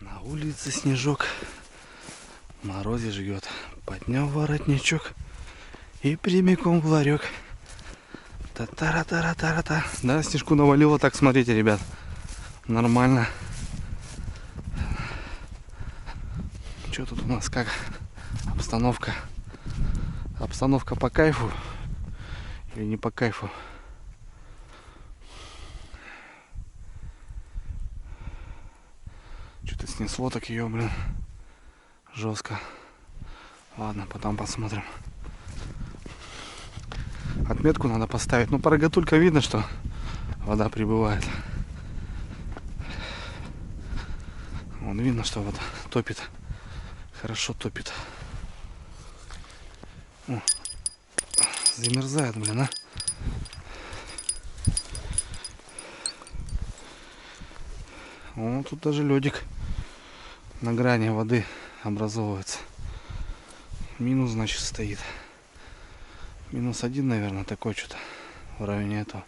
На улице снежок, в морозе жгет. Поднял воротничок и прямиком в ларек. Та-тара-тара-тара-та. Да, снежку навалило, так смотрите, ребят. Нормально. Что тут у нас, как обстановка? Обстановка по кайфу или не по кайфу? Что-то снесло так ее, блин, жестко. Ладно, потом посмотрим. Отметку надо поставить. Ну, по рогатулькам видно, что вода прибывает. Вон видно, что вода топит. Хорошо топит. О, замерзает, блин, а. О, тут даже ледик на грани воды образовывается. Минус, значит, стоит. -1, наверное, такой что-то в районе этого.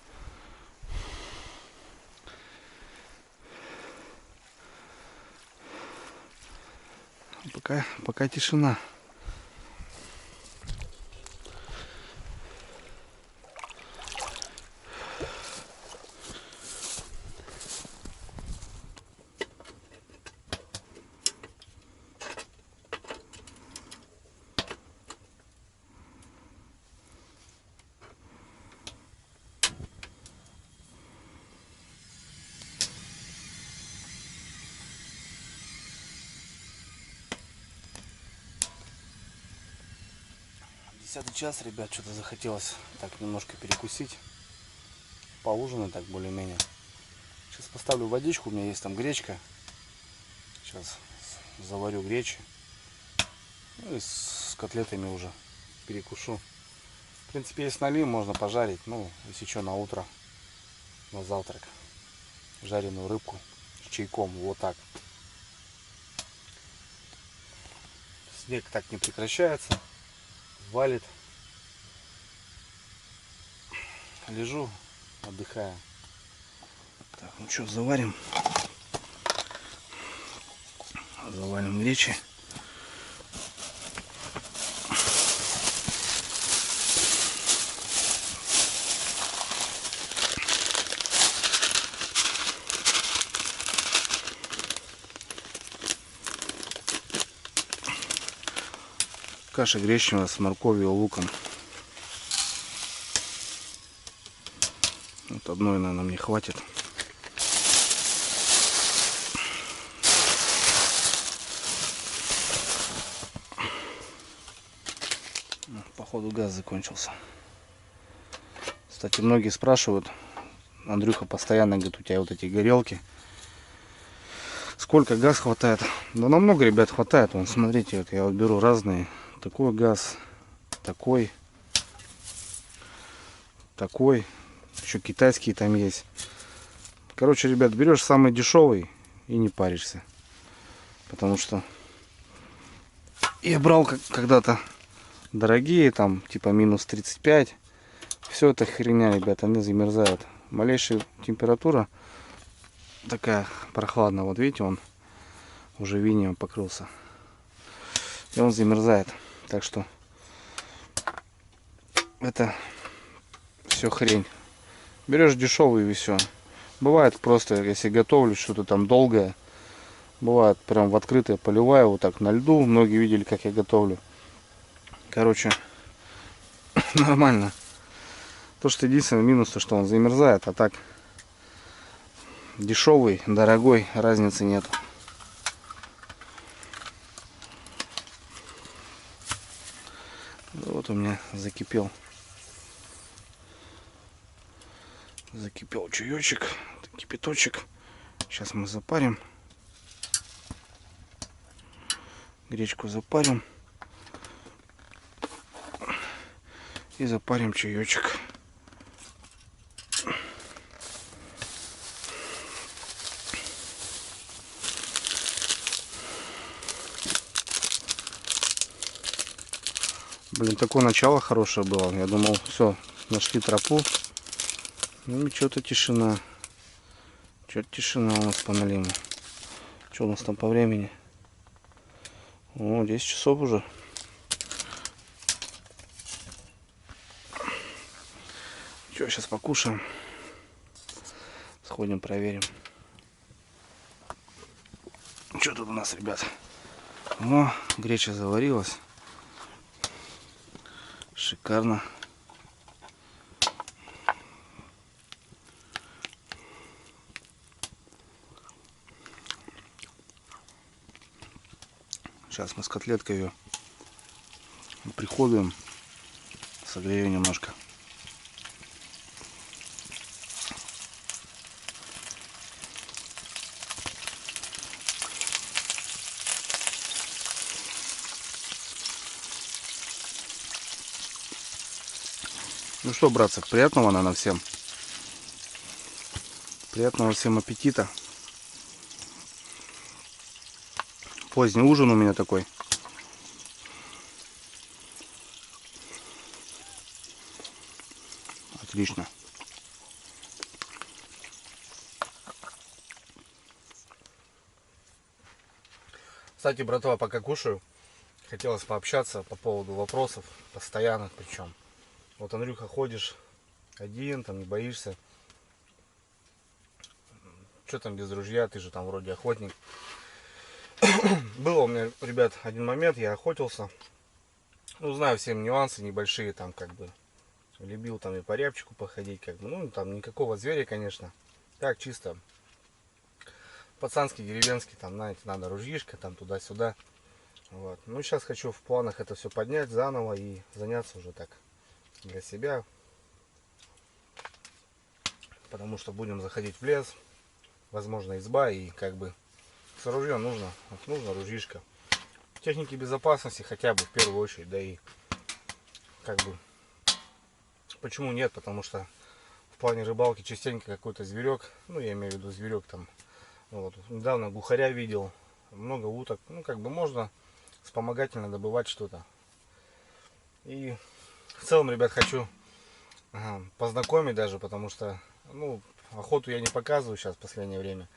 Пока тишина. Десятый час, ребят, что-то захотелось так немножко перекусить, поужинать так более-менее. Сейчас поставлю водичку, у меня есть там гречка. Сейчас заварю гречи. Ну и с котлетами уже перекушу. В принципе, есть налим, можно пожарить. Ну, если что, на утро, на завтрак. Жареную рыбку с чайком, вот так. Снег так не прекращается. Валит. Лежу, отдыхаю. Так, ну что, заварим. Заварим гречи. Каша гречневая с морковью и луком. Вот одной, наверное, мне хватит. Походу газ закончился. Кстати, многие спрашивают, Андрюха постоянно говорит, у тебя вот эти горелки, сколько газ хватает? Да намного, ребят, хватает. Вон, смотрите, вот я вот беру разные. Такой газ, такой, еще китайские там есть. Короче, ребят, берешь самый дешевый и не паришься. Потому что я брал когда-то дорогие, там типа минус 35. Все это херня, ребят, они замерзают. Малейшая температура такая прохладная. Вот видите, он уже винем покрылся. И он замерзает. Так что это все хрень. Берешь дешевый и все. Бывает просто, если готовлю что-то там долгое, бывает прям в открытое поливаю вот так на льду. Многие видели, как я готовлю. Короче, нормально. То, что единственный минус, то, что он замерзает, а так дешевый, дорогой, разницы нет. Вот у меня закипел чаечек, кипяточек. Сейчас мы запарим. Гречку запарим. И запарим чаечек. Блин, такое начало хорошее было. Я думал, все, нашли тропу. Ну, что-то тишина. Что-то тишина у нас по налиму. Что у нас там по времени? О, 10 часов уже. Что, сейчас покушаем. Сходим, проверим. Что тут у нас, ребят? О, греча заварилась. Шикарно. Сейчас мы с котлеткой ее приходуем, согрею немножко. Ну что, братцы, приятного нам всем. Приятного всем аппетита. Поздний ужин у меня такой. Отлично. Кстати, братва, пока кушаю, хотелось пообщаться по поводу вопросов, постоянных причем. Вот, Андрюха, ходишь один, там не боишься. Что там без ружья, ты же там вроде охотник. Было у меня, ребят, один момент, я охотился. Ну, знаю все нюансы небольшие, там как бы. Любил там и по рябчику походить, как бы. Ну, там никакого зверя, конечно. Так, чисто пацанский, деревенский, там, знаете, надо ружьишко, там туда-сюда. Вот. Ну, сейчас хочу в планах это все поднять заново и заняться уже так для себя. Потому что будем заходить в лес, возможно, изба, и как бы с ружьем нужно ружьишко. Техники безопасности хотя бы в первую очередь, да и как бы почему нет, потому что в плане рыбалки частенько какой-то зверек, ну я имею в виду зверек там, вот, недавно глухаря видел, много уток, ну как бы можно вспомогательно добывать что-то. И в целом, ребят, хочу познакомить даже, потому что, ну, охоту я не показываю сейчас в последнее время.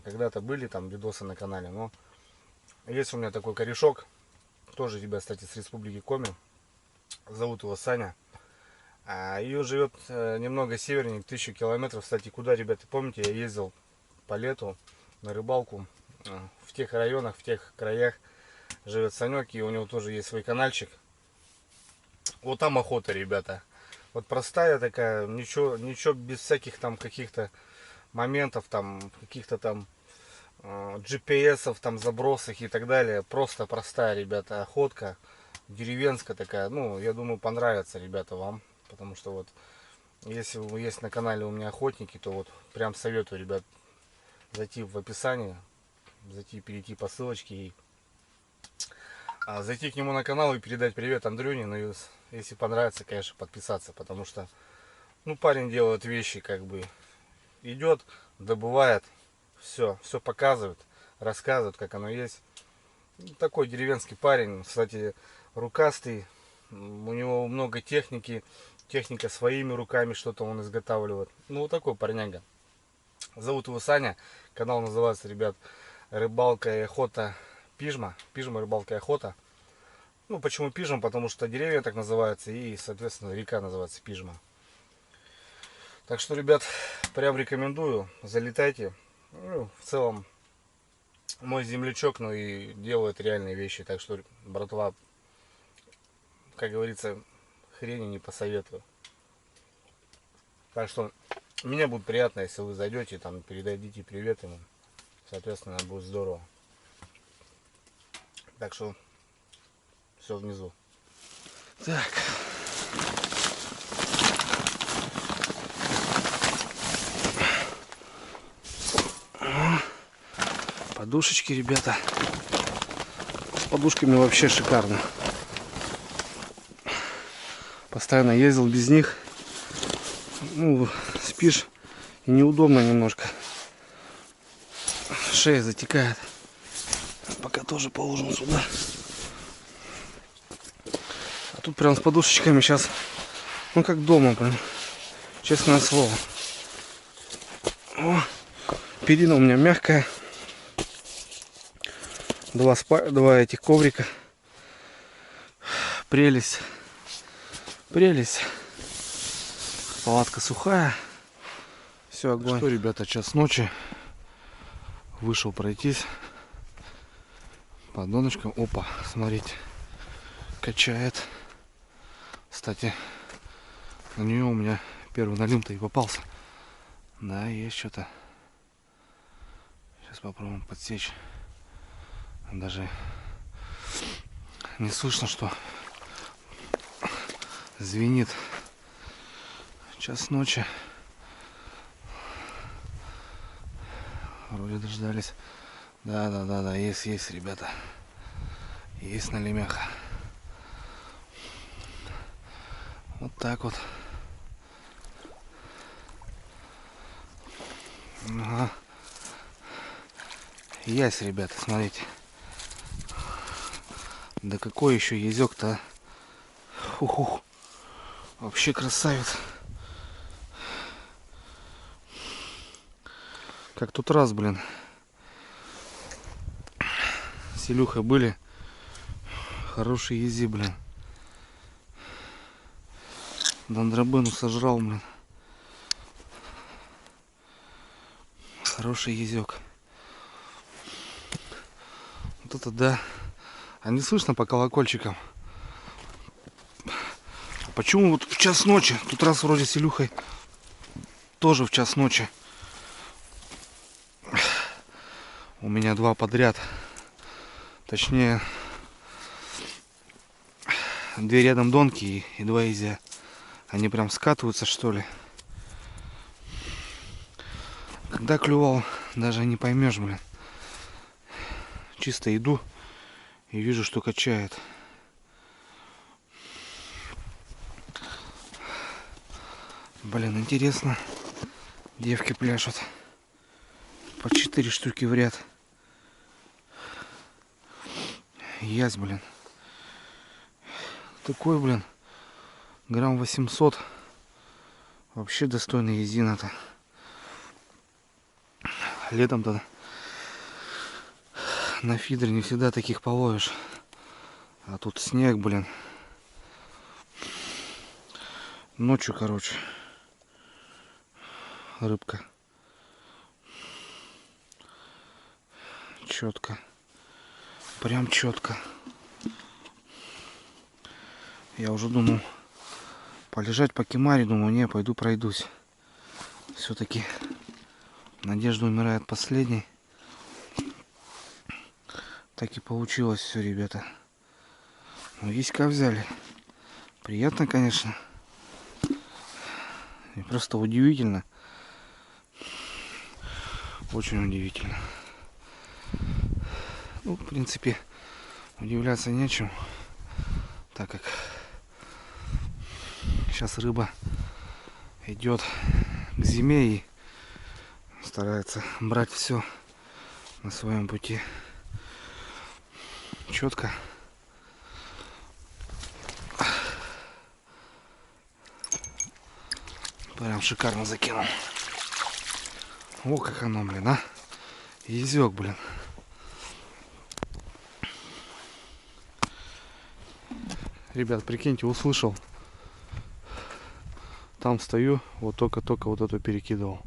Когда-то были там видосы на канале, но есть у меня такой корешок, тоже, ребят, кстати, с республики Коми. Зовут его Саня. И он живет немного севернее, 1000 километров. Кстати, куда, ребята, помните, я ездил по лету на рыбалку. В тех районах, в тех краях живет Санек, и у него тоже есть свой каналчик. Вот там охота, ребята. Вот простая такая, ничего без всяких там каких-то моментов, там каких-то там GPS-ов, там забросах и так далее. Просто простая, ребята, охотка. Деревенская такая. Ну, я думаю, понравится, ребята, вам. Потому что вот, если вы есть на канале у меня охотники, то вот прям советую, ребят, зайти в описание, перейти по ссылочке и зайти к нему на канал и передать привет Андрюне. Ну, и если понравится, конечно, подписаться, потому что, ну, парень делает вещи, как бы, идет, добывает, все показывает, рассказывает, как оно есть. Такой деревенский парень, кстати, рукастый, у него много техники, техника своими руками, что-то он изготавливает. Ну, вот такой парняга. Зовут его Саня, канал называется, ребят, рыбалка и охота Пижма, рыбалка и охота. Ну, почему Пижма? Потому что деревья так называются, и, соответственно, река называется Пижма. Так что, ребят, прям рекомендую, залетайте. Ну, в целом, мой землячок, ну и делает реальные вещи. Так что, братва, как говорится, хрени не посоветую. Так что, мне будет приятно, если вы зайдете, там, передадите привет ему. Соответственно, будет здорово. Так что, все внизу. Так. Подушечки, ребята. С подушками вообще шикарно. Постоянно ездил без них. Ну, спишь и неудобно немножко. Шея затекает. Пока тоже положим сюда. А тут прям с подушечками сейчас, ну как дома, прям. Честное слово. О, перина у меня мягкая. Два этих коврика. Прелесть. Прелесть. Палатка сухая. Все, огонь. Что, ребята, час ночи. Вышел пройтись. По донышкам. Опа, смотрите. Качает. Кстати, на нее у меня первый налим-то и попался. Да, есть что-то. Сейчас попробуем подсечь. Даже не слышно, что звенит. Час ночи. Вроде дождались. Да, есть, ребята. Есть налимяха. Вот так вот. Ага. Есть, ребята, смотрите. Да какой еще язёк-то, а? Вообще красавец. Как тут раз, блин. с Илюхой были. Хороший ези, блин. Дандробену сожрал, блин. Хороший езек. Вот это да. А не слышно по колокольчикам? Почему вот в час ночи? Тут раз вроде с Илюхой тоже в час ночи. У меня два подряд. Точнее, две рядом донки и два изя. Они прям скатываются, что ли. Когда клювал, даже не поймешь, блин. Чисто иду и вижу, что качает. Блин, интересно. Девки пляшут. По 4 штуки в ряд. Ясь, блин. Такой, блин, грамм 800. Вообще достойный езина-то. Летом-то на фидере не всегда таких половишь. А тут снег, блин. Ночью, короче, рыбка. Четко. Прям четко. Я уже думал полежать по кемаре, думаю, не, пойду пройдусь. Все-таки надежда умирает последней. Так и получилось все, ребята. Ну, виська взяли. Приятно, конечно. И просто удивительно. Очень удивительно. Ну, в принципе, удивляться нечем, так как сейчас рыба идет к зиме и старается брать все на своем пути. Четко. Прям шикарно закинул. О, как оно, блин, а. Езек, блин. Ребят, прикиньте, услышал. Там стою, вот только-только вот эту перекидывал.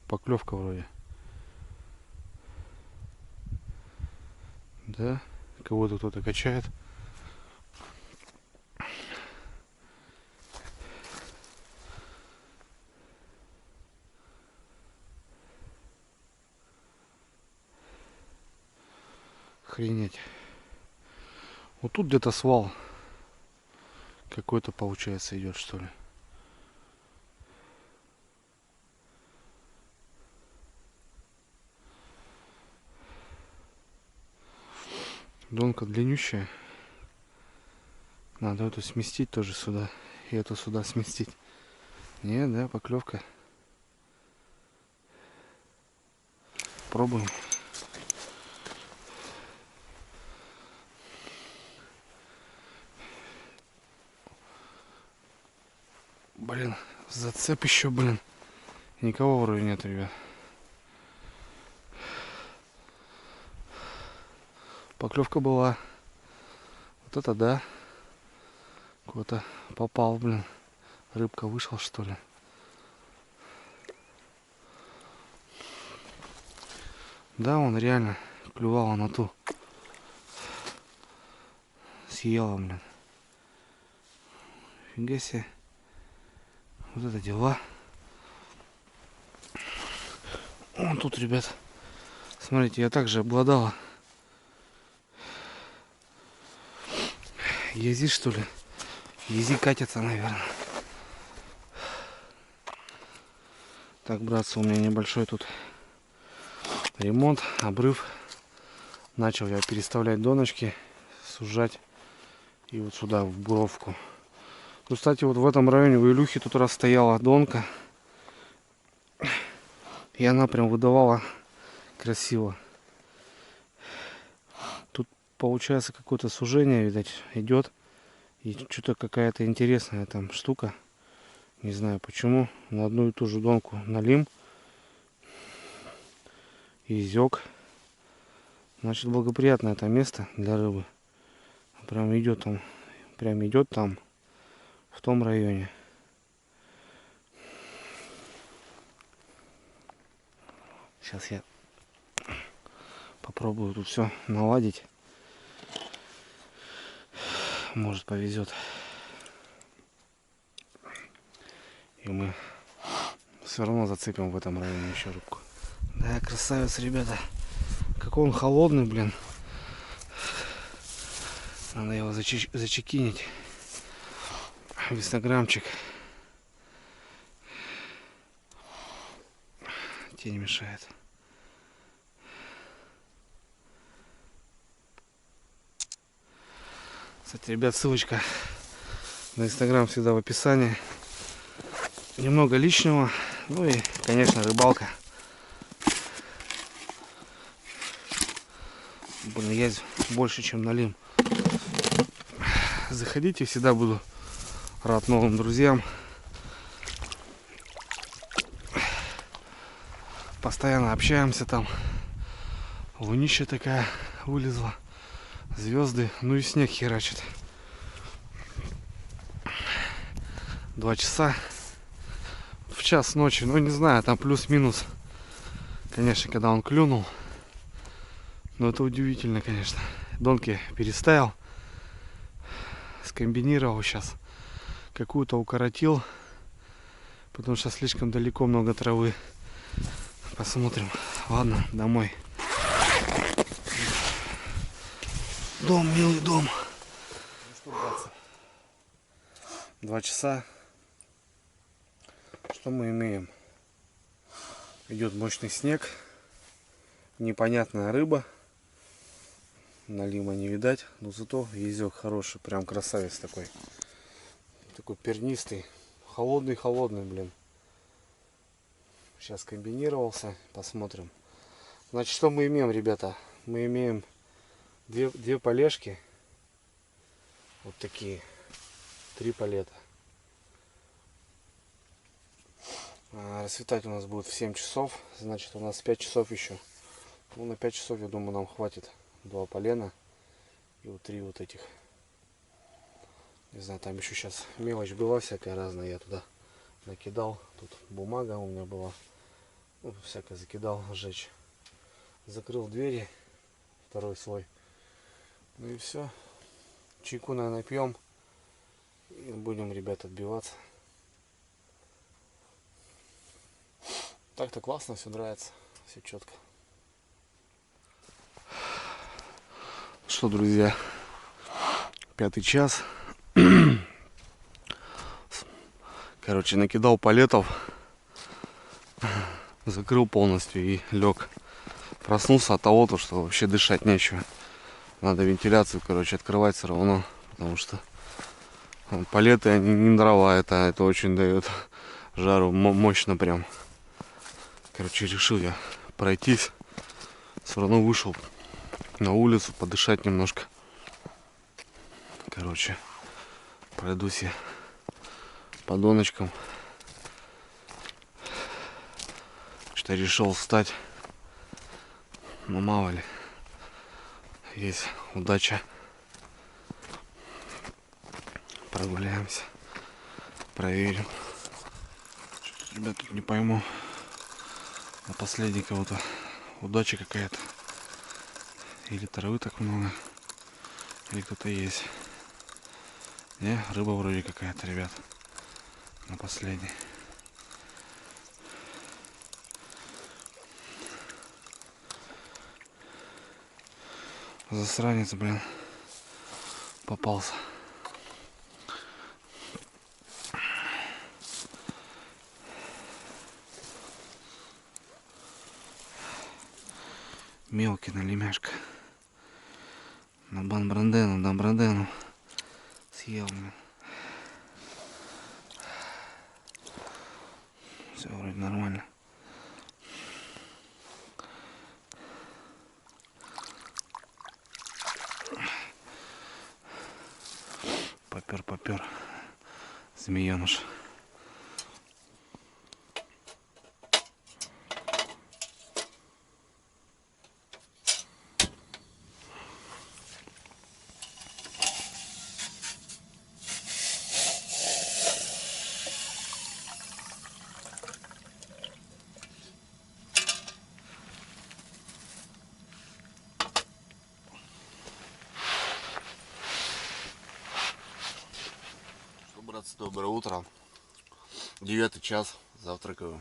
Поклевка вроде. Да, кого-то кто-то качает. Охренеть. Вот тут где-то свал какой-то, получается, идет, что ли. Донка длиннющая. Надо эту сместить тоже сюда. И эту сюда сместить. Не, да, поклевка. Пробуем. Блин, зацеп еще, блин. Никого вроде нет, ребят. Поклевка была. Вот это да. Куда-то попал, блин. Рыбка вышла, что ли. Да, он реально клювала на ту. Съела, блин. Фига себе. Вот это дела. Вон тут, ребят. Смотрите, я также обладала. Ези, что ли? Ези катится, наверное. Так, братцы, у меня небольшой тут ремонт, обрыв. Начал я переставлять доночки, сужать. И вот сюда, в буровку. Ну, кстати, вот в этом районе у Илюхи тут раз стояла донка. И она прям выдавала красиво. Тут получается какое-то сужение, видать, идет. И что-то какая-то интересная там штука. Не знаю почему. На одну и ту же донку налим. Изек. Значит, благоприятное это место для рыбы. Прям идет там, в том районе. Сейчас я попробую тут все наладить. Может, повезет. И мы все равно зацепим в этом районе еще рыбку. Да, красавец, ребята. Какой он холодный, блин. Надо его зачекинить в инстаграмчик. Тень мешает. Кстати, ребят, ссылочка на инстаграм всегда в описании. Немного личного. Ну и, конечно, рыбалка. Блин, есть больше, чем налим. Заходите, всегда буду рад новым друзьям. Постоянно общаемся там. Лунища такая вылезла. Звезды. Ну и снег херачит. 2 часа. В час ночи. Ну не знаю, там плюс-минус. Конечно, когда он клюнул. Но это удивительно, конечно. Донки переставил. Скомбинировал сейчас. Какую-то укоротил. Потому что слишком далеко много травы. Посмотрим. Ладно, домой. Дом, милый дом. 2 часа. Что мы имеем? Идет мощный снег. Непонятная рыба. Налима не видать. Но зато езёк хороший. Прям красавец такой. Такой пернистый. Холодный, блин. Сейчас комбинировался. Посмотрим. Значит, что мы имеем, ребята? Мы имеем две полежки. Вот такие. 3 палета. Рассветать у нас будет в 7 часов. Значит, у нас 5 часов еще. Ну, на 5 часов, я думаю, нам хватит 2 полена. И вот 3 вот этих. Не знаю, там еще сейчас мелочь была всякая разная. Я туда накидал. Тут бумага у меня была. Ну, всякое закидал, сжечь. Закрыл двери. 2 слой. Ну и все. Чайку, наверное, пьем. И будем, ребят, отбиваться. Так-то классно, все нравится. Все четко. Что, друзья, 5 час. Короче, накидал палетов. Закрыл полностью и лег. Проснулся от того, что вообще дышать нечего. Надо вентиляцию, короче, открывать все равно. Потому что палеты, они не дрова, это очень дает жару мощно прям. Короче, решил я пройтись. Все равно вышел на улицу подышать немножко. Короче, пройдусь я по доночкам. Что решил встать. Но мало ли. Есть удача. Прогуляемся. Проверим. Что-то, ребят, тут не пойму. На последней кого-то удача какая-то. Или травы так много. Или кто-то есть. Не, рыба вроде какая-то, ребят. На последней. Засранец, блин. Попался. Мелкий на лемяшка. На бан-брандену, съел, блин. Все вроде нормально. Попер. Змееныш. Ребят, доброе утро. 9 час, завтракаю.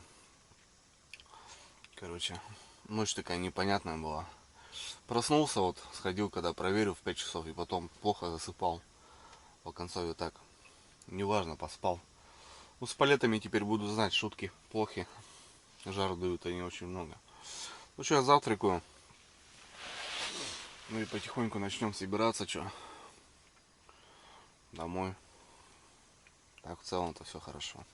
Короче, ночь такая непонятная была. Проснулся, вот, сходил, когда проверил в 5 часов, и потом плохо засыпал. По концове так, неважно, поспал. Ну, с палетами теперь буду знать, шутки плохи. Жар дают они очень много. Ну что, я завтракаю. Ну и потихоньку начнем собираться, что. Домой. Так, в целом-то все хорошо.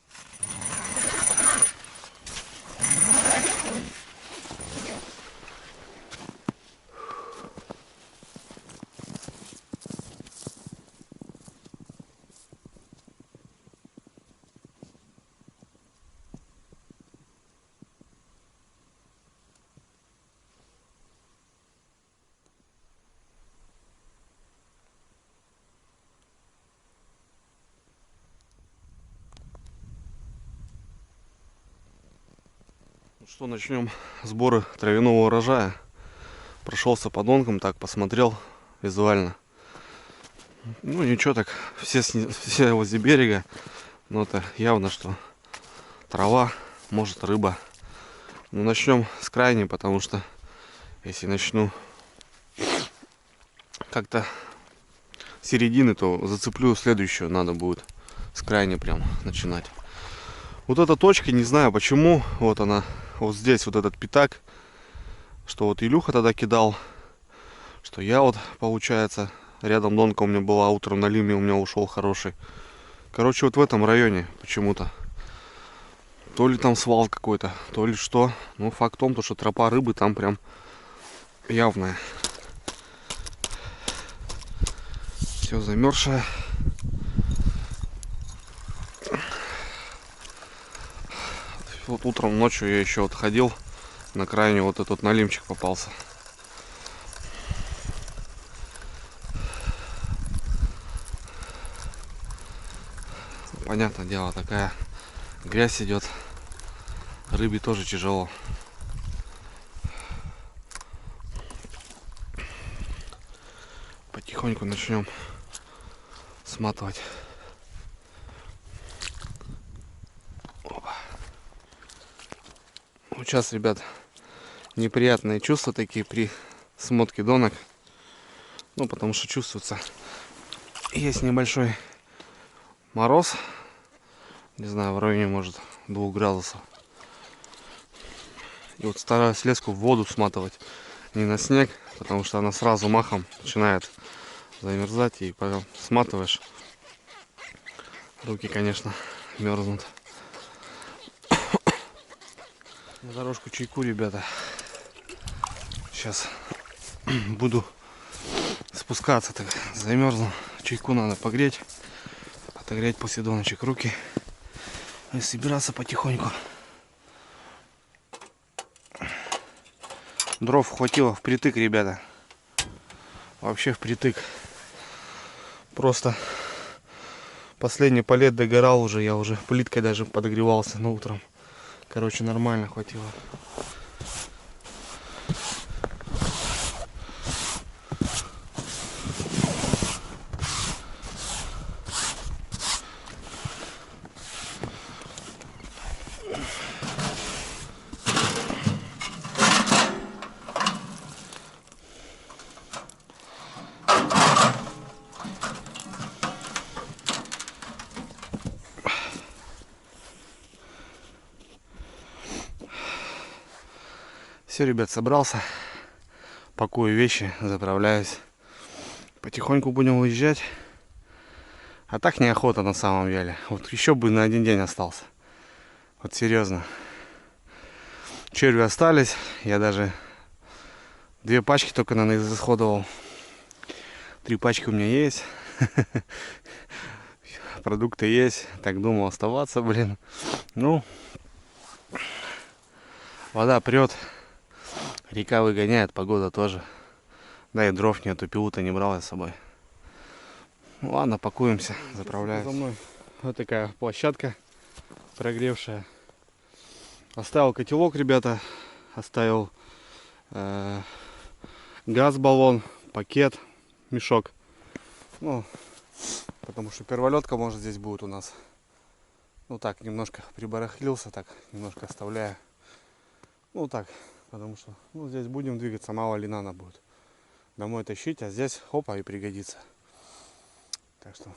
Ну что, начнем сборы травяного урожая. Прошелся по донкам, так посмотрел визуально. Ну ничего так, все возле берега. Но это явно, что трава, может рыба. Ну начнем с крайней, потому что если начну как-то середины, то зацеплю следующую. Надо будет с крайней прям начинать. Вот эта точка, не знаю почему, вот она, вот здесь вот этот пятак, что вот Илюха тогда кидал, что я вот, получается, рядом донка у меня была, утром на лиме у меня ушел хороший. Короче, вот в этом районе почему-то. То ли там свал какой-то, то ли что. Ну, факт в том, что тропа рыбы там прям явная. Все замерзшее. Вот утром, ночью я еще вот ходил на крайне, вот этот налимчик попался. Понятное дело, такая грязь идет. Рыбе тоже тяжело. Потихоньку начнем сматывать. Опа. Вот сейчас, ребят, неприятные чувства такие при смотке донок. Ну, потому что чувствуется, есть небольшой мороз. Не знаю, в районе, может, 2 градусов. И вот стараюсь леску в воду сматывать, не на снег, потому что она сразу махом начинает замерзать, и потом сматываешь. Руки, конечно, мерзнут. На дорожку чайку, ребята. Сейчас буду спускаться, так замерзну. Чайку надо погреть, отогреть после доночек руки и собираться потихоньку. Дров хватило впритык, ребята. Вообще впритык. Просто последний палет догорал уже. Я уже плиткой даже подогревался на утром. Короче, нормально хватило. Все, ребят, собрался. Пакую вещи, заправляюсь. Потихоньку будем уезжать. А так неохота на самом деле. Вот еще бы на 1 день остался. Вот серьезно. Черви остались. Я даже 2 пачки только на них израсходовал. 3 пачки у меня есть. Продукты есть. Так думал оставаться, блин. Ну, вода прет. Река выгоняет, погода тоже. Да и дров нету, пилу-то не брал я с собой. Ну ладно, пакуемся, заправляем. За мной вот такая площадка прогревшая. Оставил котелок, ребята. Оставил газ-баллон, пакет, мешок. Ну, Потому что перволетка, может, здесь будет у нас. Ну так, немножко прибарахлился, так, немножко оставляю. Ну так, потому что ну, здесь будем двигаться, мало ли надо будет домой тащить, а здесь хопа и пригодится. Так что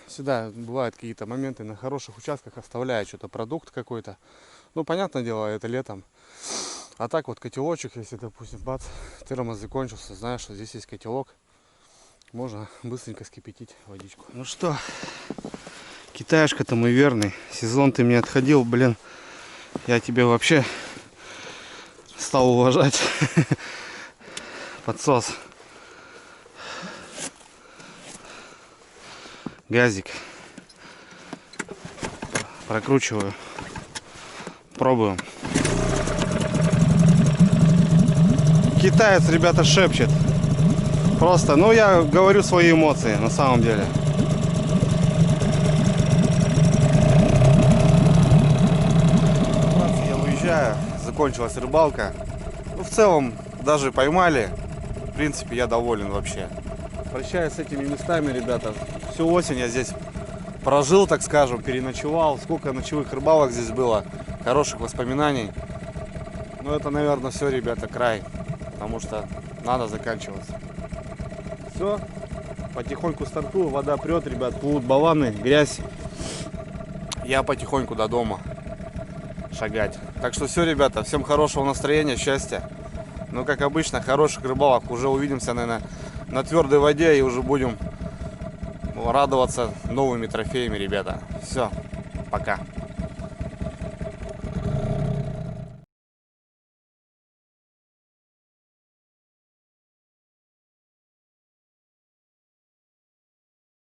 всегда бывают какие-то моменты на хороших участках, оставляю что-то, продукт какой-то. Ну, понятное дело, это летом. А так вот котелочек, если, допустим, бац, термос закончился, знаешь, что здесь есть котелок, можно быстренько скипятить водичку. Ну что, китаешка-то мой верный. Сезон ты мне отходил, блин. Я тебя вообще стал уважать. Подсос. Газик. Прокручиваю. Пробуем. Китаец, ребята, шепчет. Просто, ну я говорю свои эмоции на самом деле. Я уезжаю, закончилась рыбалка. Ну, в целом, даже поймали. В принципе, я доволен вообще. Прощаюсь с этими местами, ребята. Всю осень я здесь прожил, так скажем, переночевал. Сколько ночевых рыбалок здесь было, хороших воспоминаний. Но это, наверное, все, ребята, край. Потому что надо заканчивать. Все, потихоньку стартую, вода прет, ребят, плывут баланы, грязь. Я потихоньку до дома шагать. Так что все, ребята, всем хорошего настроения, счастья. Ну, как обычно, хороших рыбалок. Уже увидимся, наверное, на твердой воде и уже будем радоваться новыми трофеями, ребята. Все, пока.